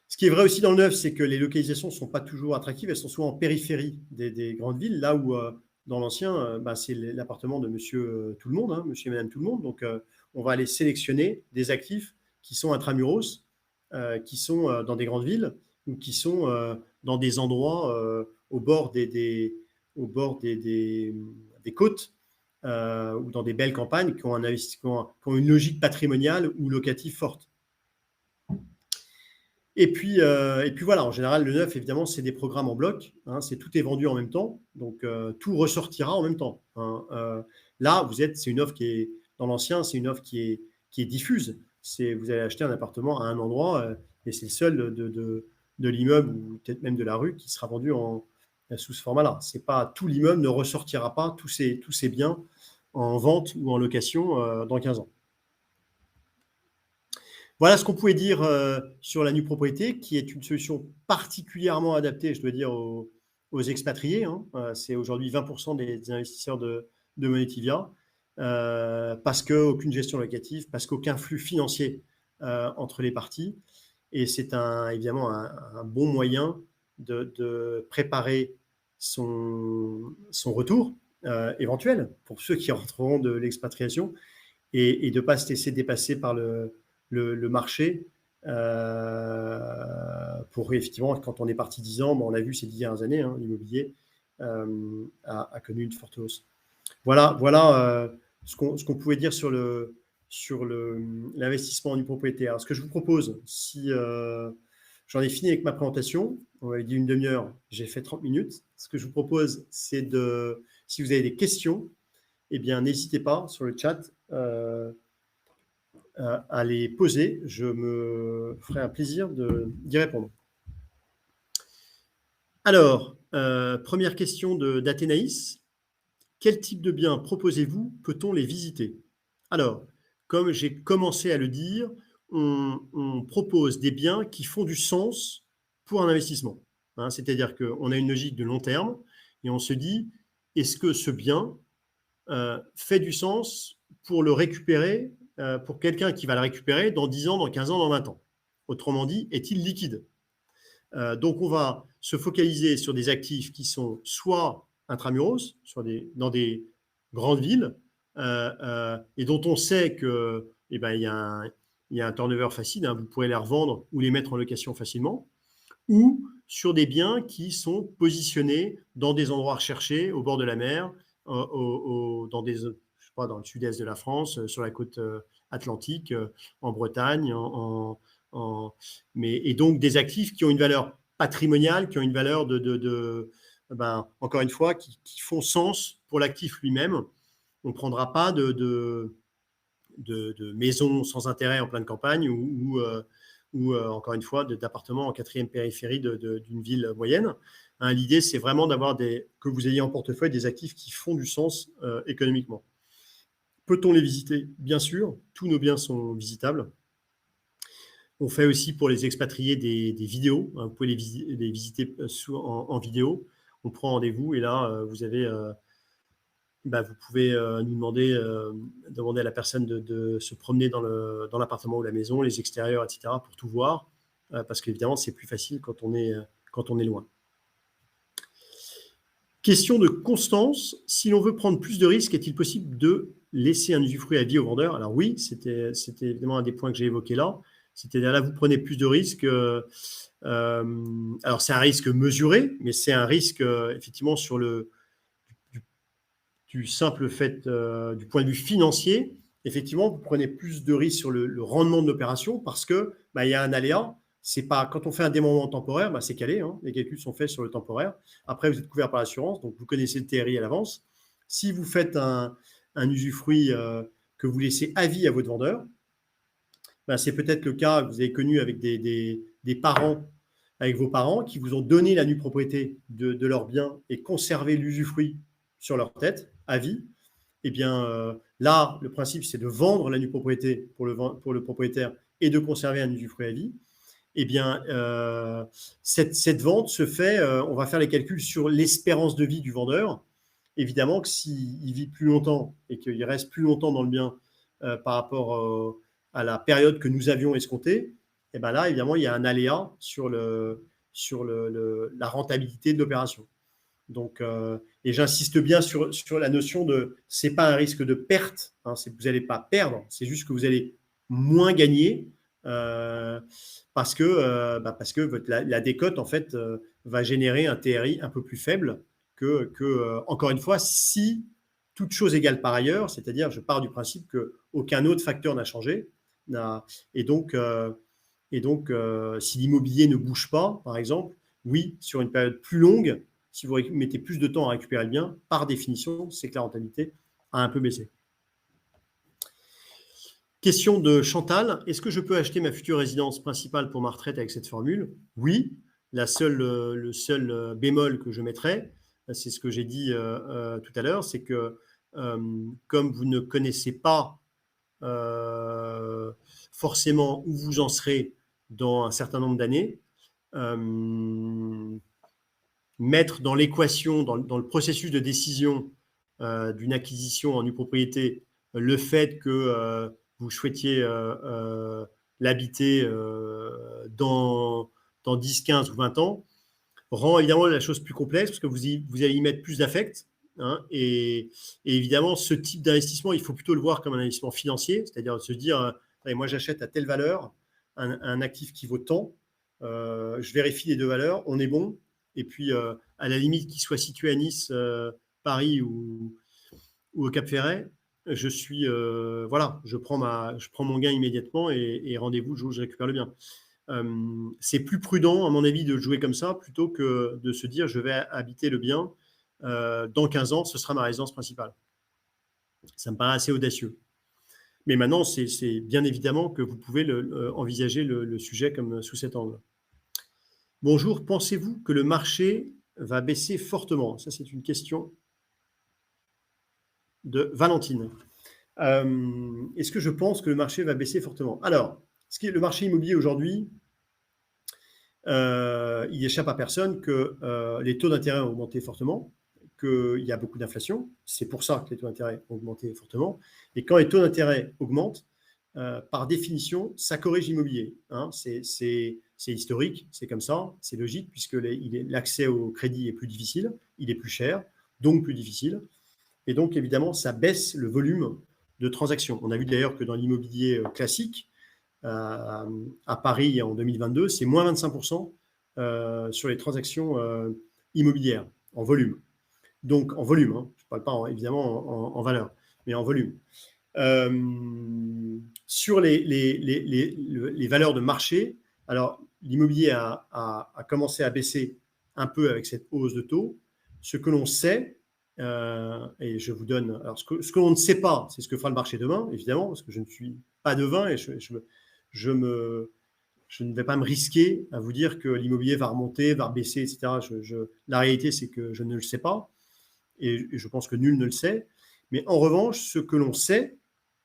Ce qui est vrai aussi dans le neuf, c'est que les localisations ne sont pas toujours attractives, elles sont souvent en périphérie des grandes villes, là où dans l'ancien, c'est l'appartement de monsieur tout le monde, hein, monsieur et madame tout le monde. Donc, on va aller sélectionner des actifs qui sont intramuros, qui sont dans des grandes villes ou qui sont dans des endroits au bord des côtes ou dans des belles campagnes qui ont une logique patrimoniale ou locative forte. Et puis voilà, en général, le neuf, évidemment, c'est des programmes en bloc, hein, tout est vendu en même temps, donc tout ressortira en même temps, hein. Là, c'est une offre qui est, dans l'ancien, c'est une offre qui est diffuse. Vous allez acheter un appartement à un endroit et c'est le seul de l'immeuble ou peut-être même de la rue qui sera vendu sous ce format-là. Tout l'immeuble ne ressortira pas tous ces biens en vente ou en location dans 15 ans. Voilà ce qu'on pouvait dire sur la nue propriété, qui est une solution particulièrement adaptée, je dois dire, aux expatriés, hein. C'est aujourd'hui 20% des investisseurs de Monetivia, parce qu'aucune gestion locative, parce qu'aucun flux financier entre les parties. Et c'est évidemment un bon moyen de préparer son retour éventuel pour ceux qui rentreront de l'expatriation et de ne pas se laisser dépasser par le marché pour effectivement, quand on est parti 10 ans, on a vu ces 10 dernières années, hein, l'immobilier a connu une forte hausse. Voilà ce qu'on pouvait dire sur l'investissement en une propriété. Alors, ce que je vous propose, si j'en ai fini avec ma présentation, on avait dit une demi-heure, j'ai fait 30 minutes. Ce que je vous propose, c'est si vous avez des questions, eh bien, n'hésitez pas sur le chat à les poser. Je me ferai un plaisir d'y répondre. Alors, première question d'Athénaïs. Quel type de biens proposez-vous? Peut-on les visiter? Alors, comme j'ai commencé à le dire, on propose des biens qui font du sens pour un investissement, hein. C'est-à-dire qu'on a une logique de long terme et on se dit, est-ce que ce bien fait du sens pour le récupérer, pour quelqu'un qui va le récupérer dans 10 ans, dans 15 ans, dans 20 ans? Autrement dit, est-il liquide? Donc, on va se focaliser sur des actifs qui sont soit intramuros, dans des grandes villes, et dont on sait que, il y a un turnover facile, hein, vous pourrez les revendre ou les mettre en location facilement, ou sur des biens qui sont positionnés dans des endroits recherchés, au bord de la mer, dans je sais pas, dans le sud-est de la France, sur la côte atlantique, en Bretagne, et donc des actifs qui ont une valeur patrimoniale, qui ont une valeur encore une fois, qui font sens pour l'actif lui-même. On ne prendra pas de maisons sans intérêt en pleine campagne ou encore une fois, d'appartements en quatrième périphérie d'une ville moyenne. Hein, l'idée, c'est vraiment que vous ayez en portefeuille des actifs qui font du sens économiquement. Peut-on les visiter? Bien sûr, tous nos biens sont visitables. On fait aussi pour les expatriés des vidéos. Vous pouvez les visiter en vidéo. On prend rendez-vous et là, vous pouvez nous demander à la personne de se promener dans l'appartement ou la maison, les extérieurs, etc., pour tout voir, parce qu'évidemment, c'est plus facile quand on est loin. Question de Constance. Si l'on veut prendre plus de risques, est-il possible de laisser un usufruit à vie au vendeur? Alors oui, c'était évidemment un des points que j'ai évoqué là. C'est-à-dire là, vous prenez plus de risques. Alors, c'est un risque mesuré, mais c'est un risque, effectivement, sur du simple fait, du point de vue financier. Effectivement, vous prenez plus de risques sur le rendement de l'opération parce que y a un aléa. C'est pas, quand on fait un démembrement temporaire, c'est calé. Hein, les calculs sont faits sur le temporaire. Après, vous êtes couvert par l'assurance, donc vous connaissez le TRI à l'avance. Si vous faites un usufruit que vous laissez à vie à votre vendeur, c'est peut-être le cas que vous avez connu avec des parents, avec vos parents qui vous ont donné la nue propriété de leurs biens et conservé l'usufruit sur leur tête à vie. Eh bien, là, le principe, c'est de vendre la nue propriété pour le propriétaire et de conserver un usufruit à vie. Eh bien, cette vente se fait, on va faire les calculs sur l'espérance de vie du vendeur. Évidemment que s'il vit plus longtemps et qu'il reste plus longtemps dans le bien par rapport à la période que nous avions escomptée, et là, évidemment, il y a un aléa sur la rentabilité de l'opération. Donc, et j'insiste bien sur la notion de, c'est pas un risque de perte, hein, vous n'allez pas perdre, c'est juste que vous allez moins gagner parce que la décote en fait va générer un TRI un peu plus faible que encore une fois, si toute chose égale par ailleurs, c'est-à-dire je pars du principe qu'aucun autre facteur n'a changé, et donc si l'immobilier ne bouge pas, par exemple, oui, sur une période plus longue, si vous mettez plus de temps à récupérer le bien, par définition, c'est que la rentabilité a un peu baissé. Question de Chantal. Est-ce que je peux acheter ma future résidence principale pour ma retraite avec cette formule? Oui. Le seul bémol que je mettrais, c'est ce que j'ai dit tout à l'heure, c'est que comme vous ne connaissez pas forcément où vous en serez dans un certain nombre d'années, mettre dans l'équation, dans le processus de décision d'une acquisition en nue propriété, le fait que vous souhaitiez l'habiter dans 10, 15 ou 20 ans, rend évidemment la chose plus complexe parce que vous allez y mettre plus d'affect. Hein, et évidemment, ce type d'investissement, il faut plutôt le voir comme un investissement financier, c'est-à-dire se dire, moi j'achète à telle valeur un actif qui vaut tant, je vérifie les deux valeurs, on est bon, et puis à la limite qu'il soit situé à Nice, Paris ou au Cap-Ferret, je prends mon gain immédiatement et rendez-vous le jour où je récupère le bien. C'est plus prudent, à mon avis, de jouer comme ça plutôt que de se dire je vais habiter le bien. Dans 15 ans, ce sera ma résidence principale. Ça me paraît assez audacieux. Mais maintenant, c'est bien évidemment que vous pouvez envisager le sujet comme sous cet angle. Bonjour, pensez-vous que le marché va baisser fortement? Ça, c'est une question de Valentine. Est-ce que je pense que le marché va baisser fortement? Alors, le marché immobilier aujourd'hui, il échappe à personne que les taux d'intérêt ont augmenté fortement, qu'il y a beaucoup d'inflation. C'est pour ça que les taux d'intérêt ont augmenté fortement. Et quand les taux d'intérêt augmentent, par définition, ça corrige l'immobilier. Hein. C'est historique, c'est comme ça, c'est logique, puisque l'accès au crédit est plus difficile, il est plus cher, donc plus difficile. Et donc, évidemment, ça baisse le volume de transactions. On a vu d'ailleurs que dans l'immobilier classique, à Paris en 2022, c'est moins 25% sur les transactions immobilières en volume. Donc, en volume, hein, je ne parle pas évidemment en valeur, mais en volume. Sur les valeurs de marché, alors l'immobilier a commencé à baisser un peu avec cette hausse de taux. Ce que l'on sait, et je vous donne, alors ce que l'on ne sait pas, c'est ce que fera le marché demain, évidemment, parce que je ne suis pas devin et je ne vais pas me risquer à vous dire que l'immobilier va remonter, va baisser, etc. La réalité, c'est que je ne le sais pas, et je pense que nul ne le sait. Mais en revanche, ce que l'on sait,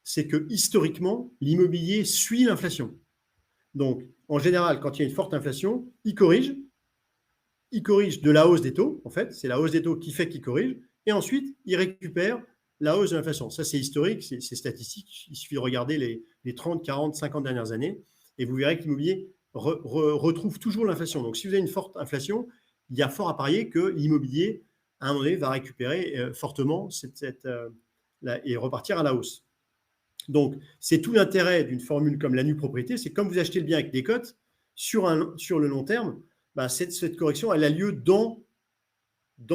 c'est que historiquement, l'immobilier suit l'inflation. Donc, en général, quand il y a une forte inflation, il corrige de la hausse des taux, en fait. C'est la hausse des taux qui fait qu'il corrige. Et ensuite, il récupère la hausse de l'inflation. Ça, c'est historique, c'est statistique. Il suffit de regarder les 30, 40, 50 dernières années et vous verrez que l'immobilier retrouve toujours l'inflation. Donc, si vous avez une forte inflation, il y a fort à parier que l'immobilier, à un moment donné, va récupérer fortement et repartir à la hausse. Donc, c'est tout l'intérêt d'une formule comme la nue propriété, c'est comme vous achetez le bien avec des cotes, sur le long terme, bah, cette correction, elle a lieu dans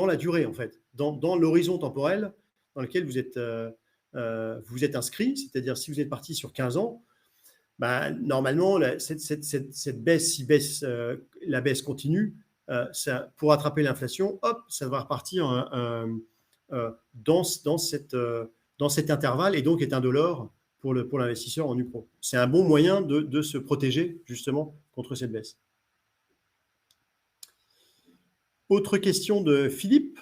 la durée, en fait, dans l'horizon temporel dans lequel vous êtes inscrit, c'est-à-dire si vous êtes parti sur 15 ans, bah, normalement, cette baisse, si la baisse continue, pour attraper l'inflation, hop, ça va repartir dans cet intervalle et donc est indolore pour l'investisseur en UPRO. C'est un bon moyen de se protéger justement contre cette baisse. Autre question de Philippe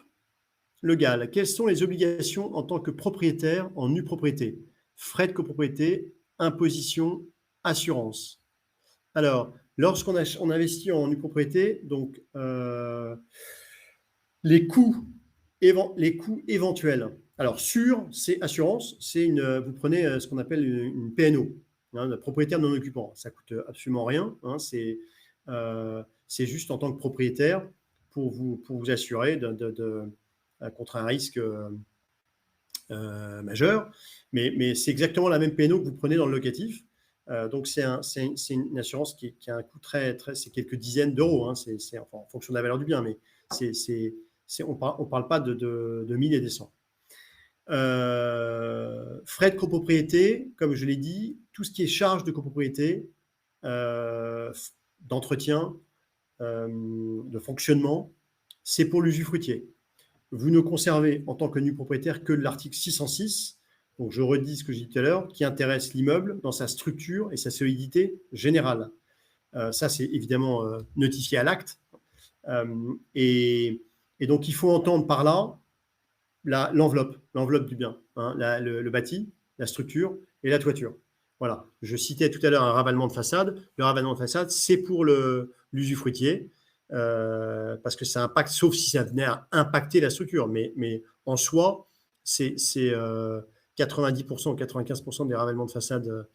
Le Gall. Quelles sont les obligations en tant que propriétaire en nue propriété? Frais de copropriété, imposition, assurance. Alors, lorsqu'on investit en nue propriété, donc les coûts éventuels. Alors, c'est assurance, vous prenez ce qu'on appelle une PNO, hein, propriétaire non occupant. Ça coûte absolument rien. Hein, c'est juste en tant que propriétaire pour vous assurer contre un risque majeur. Mais c'est exactement la même PNO que vous prenez dans le locatif. Donc, c'est une assurance qui a un coût c'est quelques dizaines d'euros. Hein, enfin, en fonction de la valeur du bien, mais on ne parle pas de 1000 et des cents. Frais de copropriété, comme je l'ai dit, tout ce qui est charge de copropriété, d'entretien, de fonctionnement, c'est pour l'usufruitier. Vous ne conservez en tant que nu propriétaire que l'article 606, donc je redis ce que j'ai dit tout à l'heure, qui intéresse l'immeuble dans sa structure et sa solidité générale. Ça, c'est évidemment notifié à l'acte. Et donc, il faut entendre par là l'enveloppe du bien, hein, le bâti, la structure et la toiture. Voilà. Je citais tout à l'heure un ravalement de façade. Le ravalement de façade, c'est pour l'usufruitier, parce que ça impacte, sauf si ça venait à impacter la structure. Mais en soi, c'est 90% ou 95% des ravalements de façade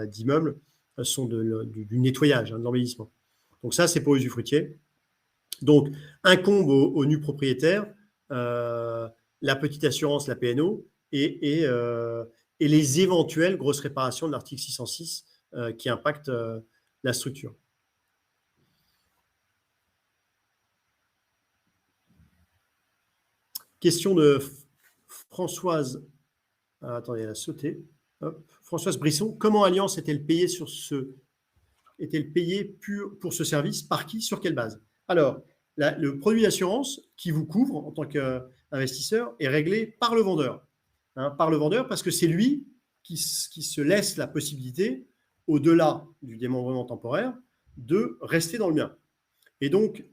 d'immeubles sont du nettoyage, hein, de l'embellissement. Donc ça, c'est pour l'usufruitier. Donc, incombe au nu propriétaire la petite assurance, la PNO, et les éventuelles grosses réparations de l'article 606 qui impactent la structure. Question de Françoise. Attendez, elle a sauté. Hop. Françoise Brisson. Comment Allianz est-elle payée pour ce service? Par qui? Sur quelle base? Alors, le produit d'assurance qui vous couvre en tant qu'investisseur est réglé par le vendeur. Hein, par le vendeur, parce que c'est lui qui se laisse la possibilité, au-delà du démembrement temporaire, de rester dans le bien. Et donc,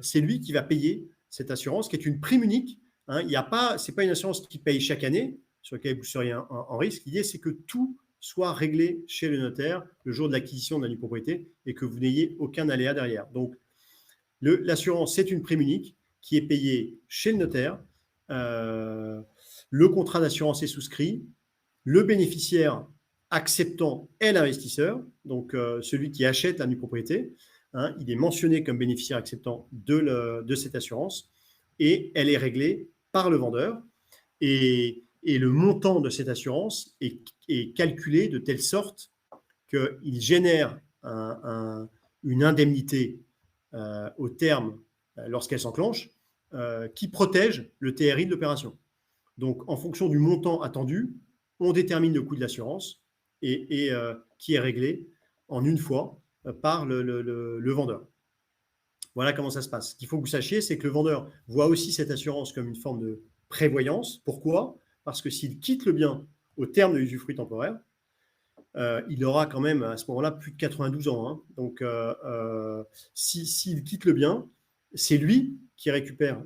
c'est lui qui va payer cette assurance, qui est une prime unique. Hein, ce n'est pas une assurance qui paye chaque année, sur laquelle vous seriez en risque. L'idée, c'est que tout soit réglé chez le notaire le jour de l'acquisition de la nue propriété et que vous n'ayez aucun aléa derrière. Donc, l'assurance, c'est une prime unique qui est payée chez le notaire le contrat d'assurance est souscrit, le bénéficiaire acceptant est l'investisseur, donc celui qui achète la nue propriété, hein, il est mentionné comme bénéficiaire acceptant de cette assurance et elle est réglée par le vendeur. Et le montant de cette assurance est calculé de telle sorte qu'il génère une indemnité au terme, lorsqu'elle s'enclenche, qui protège le TRI de l'opération. Donc, en fonction du montant attendu, on détermine le coût de l'assurance et qui est réglé en une fois par le vendeur. Voilà comment ça se passe. Ce qu'il faut que vous sachiez, c'est que le vendeur voit aussi cette assurance comme une forme de prévoyance. Pourquoi? Parce que s'il quitte le bien au terme de l'usufruit temporaire, il aura quand même à ce moment-là plus de 92 ans. Hein. Donc, s'il quitte le bien, c'est lui qui récupère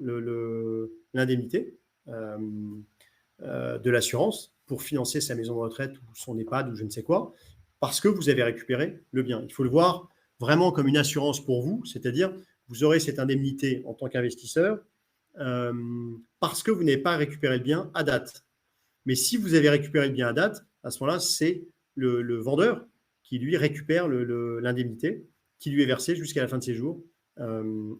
l'indemnité de l'assurance pour financer sa maison de retraite ou son EHPAD ou je ne sais quoi, parce que vous avez récupéré le bien. Il faut le voir vraiment comme une assurance pour vous, c'est-à-dire vous aurez cette indemnité en tant qu'investisseur parce que vous n'avez pas récupéré le bien à date. Mais si vous avez récupéré le bien à date, à ce moment-là, c'est le vendeur qui, lui, récupère l'indemnité qui lui est versée jusqu'à la fin de ses jours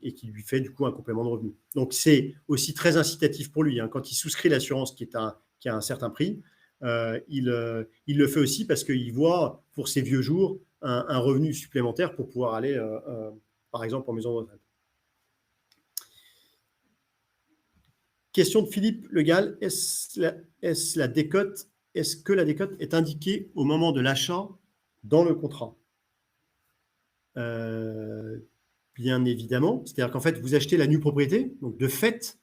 et qui lui fait, du coup, un complément de revenu. Donc, c'est aussi très incitatif pour lui. Hein. Quand il souscrit l'assurance qui a un certain prix, il le fait aussi parce qu'il voit, pour ses vieux jours, un revenu supplémentaire pour pouvoir aller, par exemple, en maison de retraite. Question de Philippe Le Gall. Est-ce que la décote est indiquée au moment de l'achat dans le contrat? Bien évidemment. C'est-à-dire qu'en fait, vous achetez la nue propriété. Donc, de fait,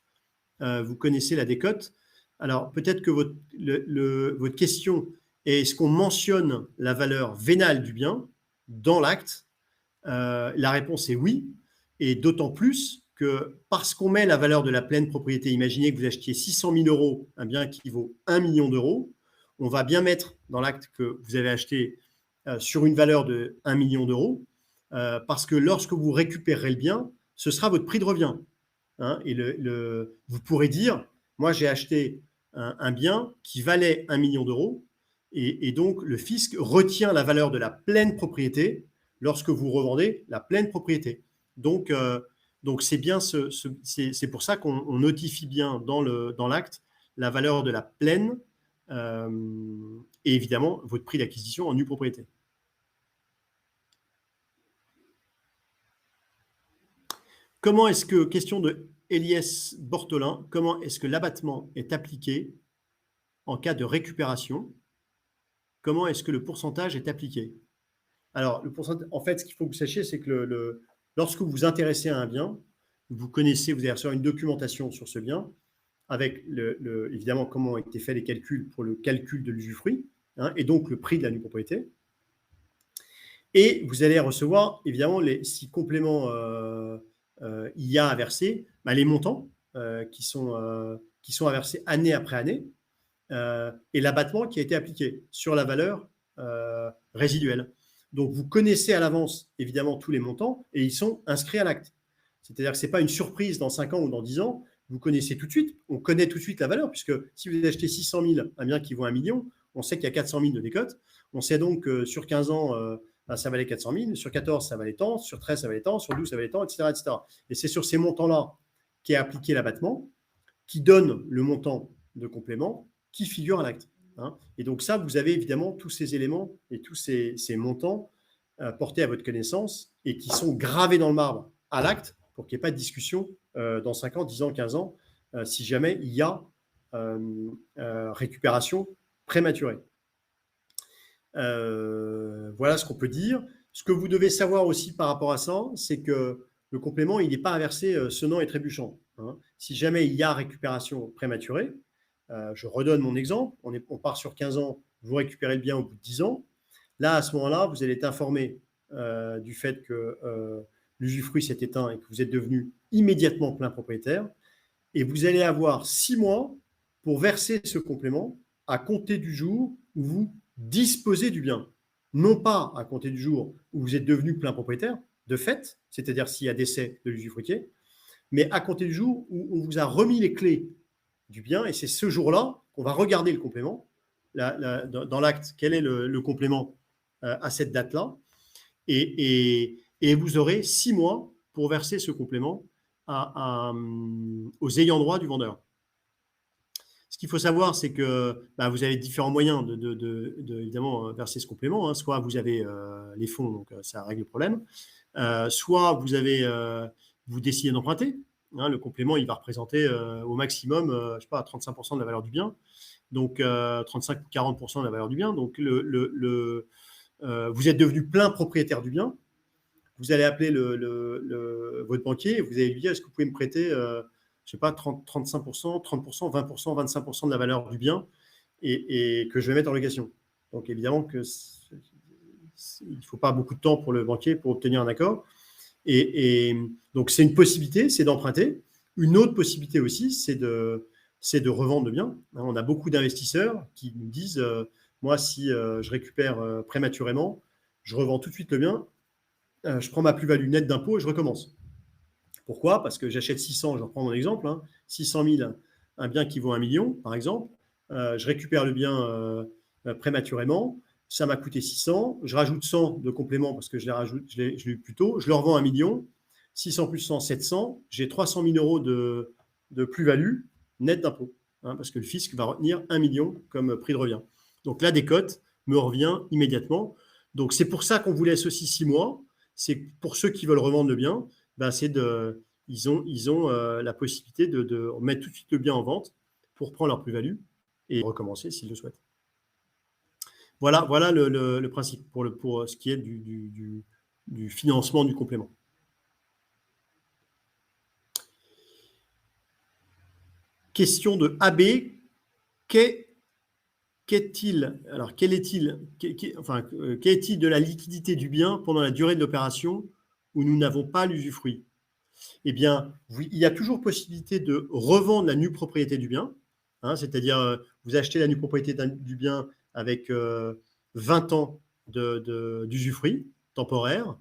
vous connaissez la décote. Alors, peut-être que votre question est est-ce qu'on mentionne la valeur vénale du bien dans l'acte? La réponse est oui. Et d'autant plus que parce qu'on met la valeur de la pleine propriété, imaginez que vous achetiez 600 000 euros, un bien qui vaut 1 million d'euros, on va bien mettre dans l'acte que vous avez acheté sur une valeur de 1 million d'euros, parce que lorsque vous récupérerez le bien, ce sera votre prix de revient. Hein, et vous pourrez dire, moi j'ai acheté un bien qui valait 1 million d'euros, et donc le fisc retient la valeur de la pleine propriété lorsque vous revendez la pleine propriété. Donc c'est bien c'est pour ça qu'on notifie bien dans l'acte la valeur de la pleine et évidemment votre prix d'acquisition en nue propriété. Comment est-ce que, question de Eliès Bortolin, comment est-ce que l'abattement est appliqué en cas de récupération? Comment est-ce que le pourcentage est appliqué? Alors, le pourcentage, en fait, ce qu'il faut que vous sachiez, c'est que lorsque vous vous intéressez à un bien, vous allez recevoir une documentation sur ce bien, avec évidemment comment ont été faits les calculs pour le calcul de l'usufruit, hein, et donc le prix de la nue propriété. Et vous allez recevoir, évidemment, les 6 compléments IA à verser, les montants qui sont à verser année après année, et l'abattement qui a été appliqué sur la valeur résiduelle. Donc, vous connaissez à l'avance, évidemment, tous les montants et ils sont inscrits à l'acte. C'est-à-dire que ce n'est pas une surprise dans 5 ans ou dans 10 ans. Vous connaissez tout de suite, on connaît tout de suite la valeur, puisque si vous achetez 600 000, un bien qui vaut 1 million, on sait qu'il y a 400 000 de décote. On sait donc que sur 15 ans, ça valait 400 000, sur 14, ça valait tant, sur 13, ça valait tant, sur 12, ça valait tant, etc. etc. Et c'est sur ces montants-là qu'est appliqué l'abattement, qui donne le montant de complément qui figure à l'acte. Hein. Et donc ça, vous avez évidemment tous ces éléments et tous ces montants portés à votre connaissance et qui sont gravés dans le marbre à l'acte pour qu'il n'y ait pas de discussion dans 5 ans, 10 ans, 15 ans, si jamais il y a récupération prématurée. Voilà ce qu'on peut dire. Ce que vous devez savoir aussi par rapport à ça, c'est que le complément, il n'est pas à verser sonnant et trébuchant. Hein. Si jamais il y a récupération prématurée, je redonne mon exemple, on part sur 15 ans, vous récupérez le bien au bout de 10 ans. Là, à ce moment-là, vous allez être informé du fait que l'usufruit s'est éteint et que vous êtes devenu immédiatement plein propriétaire. Et vous allez avoir 6 mois pour verser ce complément à compter du jour où vous disposez du bien. Non pas à compter du jour où vous êtes devenu plein propriétaire, de fait, c'est-à-dire s'il y a décès de l'usufruitier, mais à compter du jour où on vous a remis les clés du bien, et c'est ce jour-là qu'on va regarder le complément. Dans l'acte, quel est le complément à cette date-là, et vous aurez 6 mois pour verser ce complément aux ayants droit du vendeur. Ce qu'il faut savoir, c'est que vous avez différents moyens évidemment, verser ce complément, hein. Soit vous avez les fonds, donc ça règle le problème. Soit vous décidez d'emprunter. Hein, le complément, il va représenter au maximum, je sais pas, 35% de la valeur du bien. Donc 35 ou 40% de la valeur du bien. Donc vous êtes devenu plein propriétaire du bien. Vous allez appeler votre banquier et vous allez lui dire, est-ce que vous pouvez me prêter, je sais pas, 35%, 30%, 20%, 25% de la valeur du bien, et que je vais mettre en location. Donc évidemment il ne faut pas beaucoup de temps pour le banquier pour obtenir un accord. Et donc c'est une possibilité, c'est d'emprunter. Une autre possibilité aussi, c'est de revendre le bien. On a beaucoup d'investisseurs qui nous disent, moi, si je récupère prématurément, je revends tout de suite le bien, je prends ma plus-value nette d'impôt et je recommence. Pourquoi? Parce que j'achète 600, je reprends mon exemple, 600 000, un bien qui vaut 1 million, par exemple. Je récupère le bien prématurément, ça m'a coûté 600, je rajoute 100 de complément parce que je l'ai eu plus tôt, je le revends 1 million, 600 plus 100, 700, j'ai 300 000 euros de plus-value nette d'impôt, parce que le fisc va retenir 1 million comme prix de revient. Donc la décote me revient immédiatement. Donc c'est pour ça qu'on vous laisse aussi 6 mois. C'est pour ceux qui veulent revendre le bien, ils ont la possibilité de mettre tout de suite le bien en vente pour prendre leur plus-value et recommencer s'ils le souhaitent. Voilà le principe pour ce qui est du financement du complément. Question de AB. Qu'est-il de la liquidité du bien pendant la durée de l'opération où nous n'avons pas l'usufruit? Eh bien, il y a toujours possibilité de revendre la nue propriété du bien, c'est-à-dire vous achetez la nue propriété du bien avec 20 ans d'usufruit temporaire.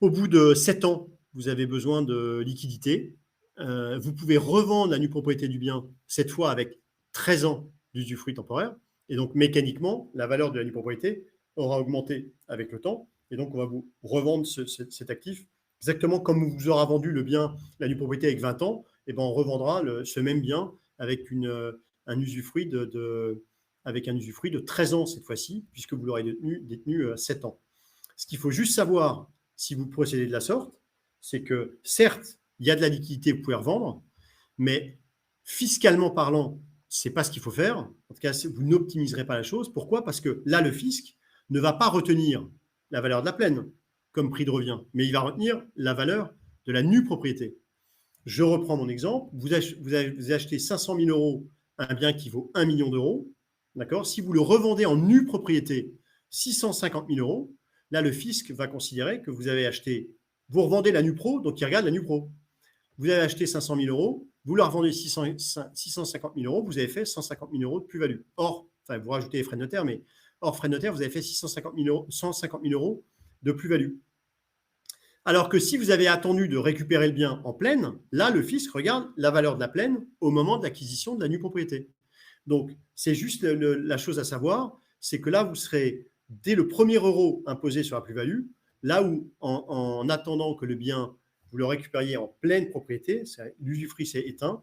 Au bout de 7 ans, vous avez besoin de liquidité. Vous pouvez revendre la nue propriété du bien, cette fois avec 13 ans d'usufruit temporaire. Et donc, mécaniquement, la valeur de la nue propriété aura augmenté avec le temps. Et donc, on va vous revendre cet actif exactement comme on vous aura vendu le bien, la nue propriété avec 20 ans. Et ben, on revendra ce même bien avec un usufruit de 13 ans cette fois-ci, puisque vous l'aurez détenu 7 ans. Ce qu'il faut juste savoir, si vous procédez de la sorte, c'est que certes, il y a de la liquidité, vous pouvez revendre, mais fiscalement parlant, ce n'est pas ce qu'il faut faire. En tout cas, vous n'optimiserez pas la chose. Pourquoi? Parce que là, le fisc ne va pas retenir la valeur de la pleine comme prix de revient, mais il va retenir la valeur de la nue propriété. Je reprends mon exemple. Vous achetez 500 000 euros un bien qui vaut 1 million d'euros. D'accord? Si vous le revendez en nue propriété 650 000 euros, là, le fisc va considérer que vous avez acheté, vous revendez la nue pro, donc il regarde la nue pro. Vous avez acheté 500 000 euros, vous la revendez 650 000 euros, vous avez fait 150 000 euros de plus-value. Vous rajoutez les frais de notaire, mais hors frais de notaire, vous avez fait 150 000 euros de plus-value. Alors que si vous avez attendu de récupérer le bien en pleine, là, le fisc regarde la valeur de la pleine au moment de l'acquisition de la nue propriété. Donc, c'est juste la chose à savoir, c'est que là, vous serez, dès le premier euro imposé sur la plus-value, là où, en attendant que le bien, vous le récupériez en pleine propriété, l'usufruit s'est éteint,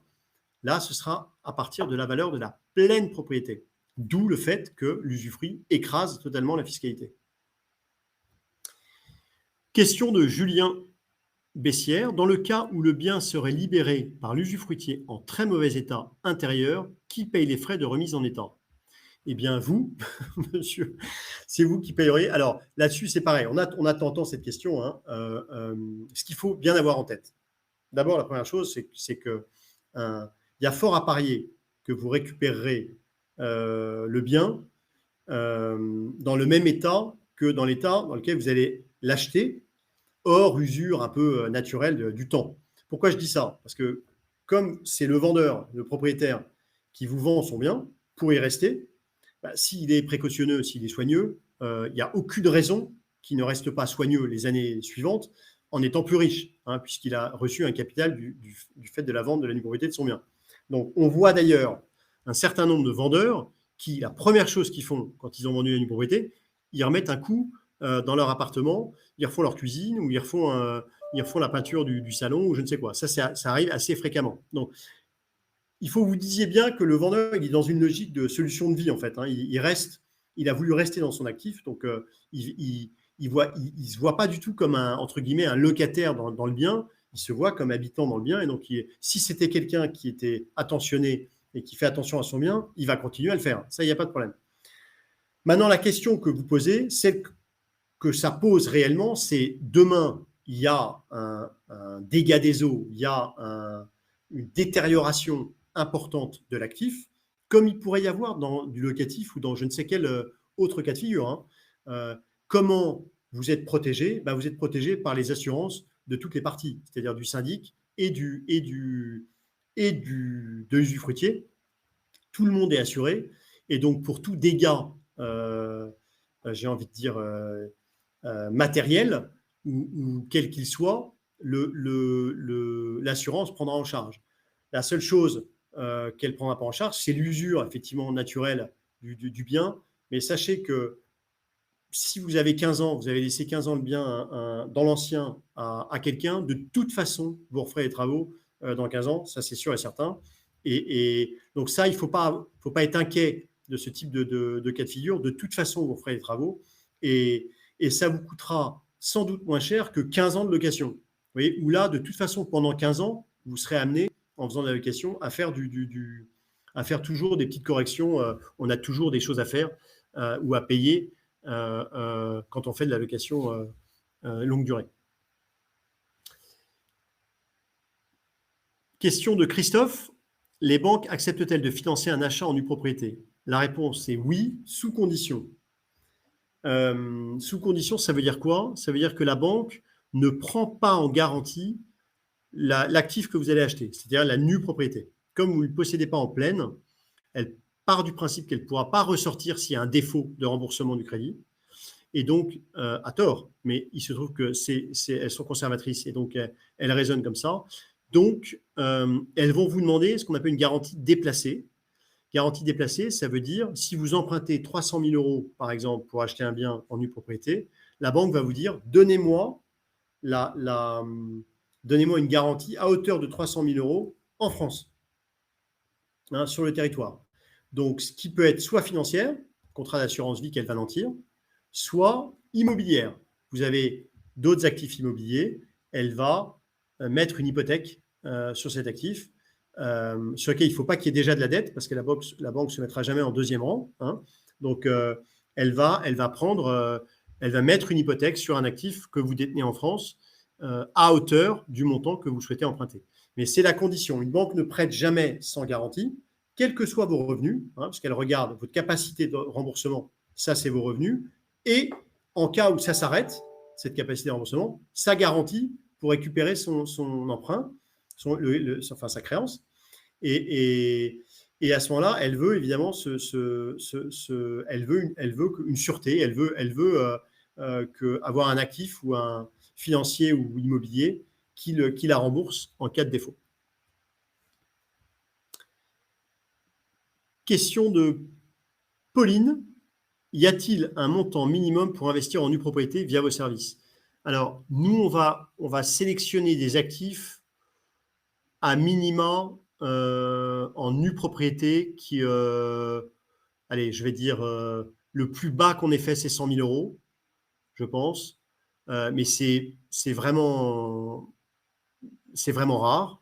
là, ce sera à partir de la valeur de la pleine propriété. D'où le fait que l'usufruit écrase totalement la fiscalité. Question de Julien Bessières. Dans le cas où le bien serait libéré par l'usufruitier en très mauvais état intérieur, qui paye les frais de remise en état? Eh bien, vous, monsieur, c'est vous qui payeriez. Alors, là-dessus, c'est pareil. On a tenté cette question. Ce qu'il faut bien avoir en tête. D'abord, la première chose, c'est qu'il y a fort à parier que vous récupérerez le bien dans le même état que dans l'état dans lequel vous allez l'acheter, hors usure un peu naturelle du temps. Pourquoi je dis ça? Parce que comme c'est le vendeur, le propriétaire, qui vous vend son bien, pour y rester, s'il est précautionneux, s'il est soigneux, il n'y a aucune raison qu'il ne reste pas soigneux les années suivantes en étant plus riche, puisqu'il a reçu un capital du fait de la vente de la nue propriété de son bien. Donc, on voit d'ailleurs un certain nombre de vendeurs qui, la première chose qu'ils font quand ils ont vendu une propriété, ils remettent un coup dans leur appartement, ils refont leur cuisine ou ils refont la peinture du salon ou je ne sais quoi. Ça arrive assez fréquemment. Donc, il faut que vous disiez bien que le vendeur, il est dans une logique de solution de vie, en fait. Hein. Il a voulu rester dans son actif, donc il se voit pas du tout comme entre guillemets, un locataire dans le bien, il se voit comme habitant dans le bien, et donc si c'était quelqu'un qui était attentionné et qui fait attention à son bien, il va continuer à le faire. Ça, il n'y a pas de problème. Maintenant, la question que vous posez, celle que ça pose réellement, c'est demain, il y a un dégât des eaux, il y a une détérioration importante de l'actif, comme il pourrait y avoir dans du locatif ou dans je ne sais quel autre cas de figure. Hein. Comment vous êtes protégé? Vous êtes protégé par les assurances de toutes les parties, c'est-à-dire du syndic et de l'usufruitier. Tout le monde est assuré. Et donc, pour tout dégât, j'ai envie de dire, matériel, ou quel qu'il soit, l'assurance prendra en charge. La seule chose qu'elle ne prendra pas en charge, c'est l'usure effectivement naturelle du bien. Mais sachez que si vous avez 15 ans, vous avez laissé 15 ans le bien dans l'ancien à quelqu'un, de toute façon, vous referez les travaux dans 15 ans, ça c'est sûr et certain. Et donc ça, il ne faut pas être inquiet de ce type de cas de figure. De toute façon, vous ferez les travaux et ça vous coûtera sans doute moins cher que 15 ans de location. Vous voyez, où là, de toute façon, pendant 15 ans, vous serez amené, en faisant de la location, à faire toujours des petites corrections. On a toujours des choses à faire ou à payer quand on fait de la location longue durée. Question de Christophe. Les banques acceptent-elles de financer un achat en nue propriété? La réponse est oui, sous condition. Sous condition, ça veut dire quoi? Ça veut dire que la banque ne prend pas en garantie l'actif que vous allez acheter, c'est-à-dire la nue propriété. Comme vous ne le possédez pas en pleine, elle part du principe qu'elle ne pourra pas ressortir s'il y a un défaut de remboursement du crédit. Et donc, à tort, mais il se trouve que elles sont conservatrices et donc elles raisonnent comme ça. Donc, elles vont vous demander ce qu'on appelle une garantie déplacée. Garantie déplacée, ça veut dire si vous empruntez 300 000 euros, par exemple, pour acheter un bien en nue propriété, la banque va vous dire donnez-moi une garantie à hauteur de 300 000 euros en France, hein, sur le territoire. Donc, ce qui peut être soit financière, contrat d'assurance vie qu'elle va nantir, soit immobilière. Vous avez d'autres actifs immobiliers, elle va mettre une hypothèque sur cet actif, sur lequel il ne faut pas qu'il y ait déjà de la dette, parce que la banque ne se mettra jamais en deuxième rang. Hein. Donc, elle va mettre une hypothèque sur un actif que vous détenez en France à hauteur du montant que vous souhaitez emprunter. Mais c'est la condition. Une banque ne prête jamais sans garantie, quels que soient vos revenus, hein, parce qu'elle regarde votre capacité de remboursement, ça c'est vos revenus, et en cas où ça s'arrête, cette capacité de remboursement, ça garantit pour récupérer son emprunt, sa créance. Et à ce moment-là, elle veut évidemment elle veut une sûreté, elle veut avoir un actif ou un financier ou immobilier qui la rembourse en cas de défaut. Question de Pauline. Y a-t-il un montant minimum pour investir en nue propriété via vos services? Alors, nous, on va sélectionner des actifs à minima en nue propriété qui, allez, je vais dire, le plus bas qu'on ait fait, c'est 100 000 euros, je pense. Mais c'est vraiment rare.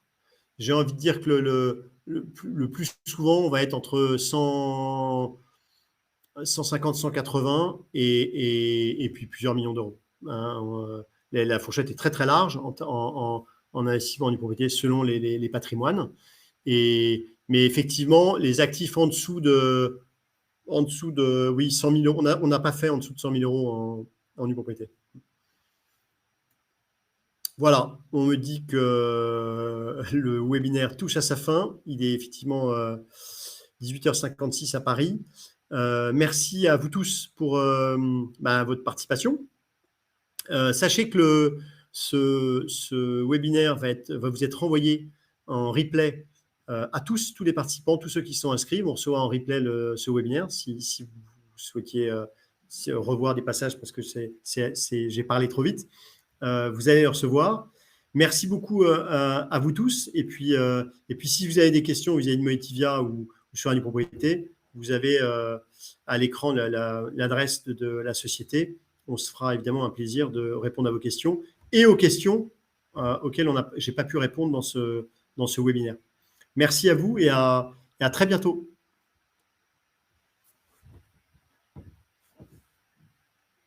J'ai envie de dire que le plus souvent, on va être entre 150, 180 et puis plusieurs millions d'euros. Hein, la fourchette est très très large en investissement en nue propriété selon les patrimoines. Mais effectivement, les actifs en dessous de oui, 100 000 euros, on n'a pas fait en dessous de 100 000 euros en nue propriété. Voilà, on me dit que le webinaire touche à sa fin. Il est effectivement 18h56 à Paris. Merci à vous tous pour votre participation. Sachez que ce webinaire va vous être renvoyé en replay à tous les participants, tous ceux qui sont inscrits. On reçoit en replay ce webinaire si vous souhaitiez revoir des passages parce que j'ai parlé trop vite. Vous allez le recevoir. Merci beaucoup à vous tous. Et puis, si vous avez des questions vis-à-vis de Monetivia ou sur la propriété, vous avez à l'écran l'adresse de la société. On se fera évidemment un plaisir de répondre à vos questions et aux questions auxquelles je n'ai pas pu répondre dans ce webinaire. Merci à vous et à très bientôt.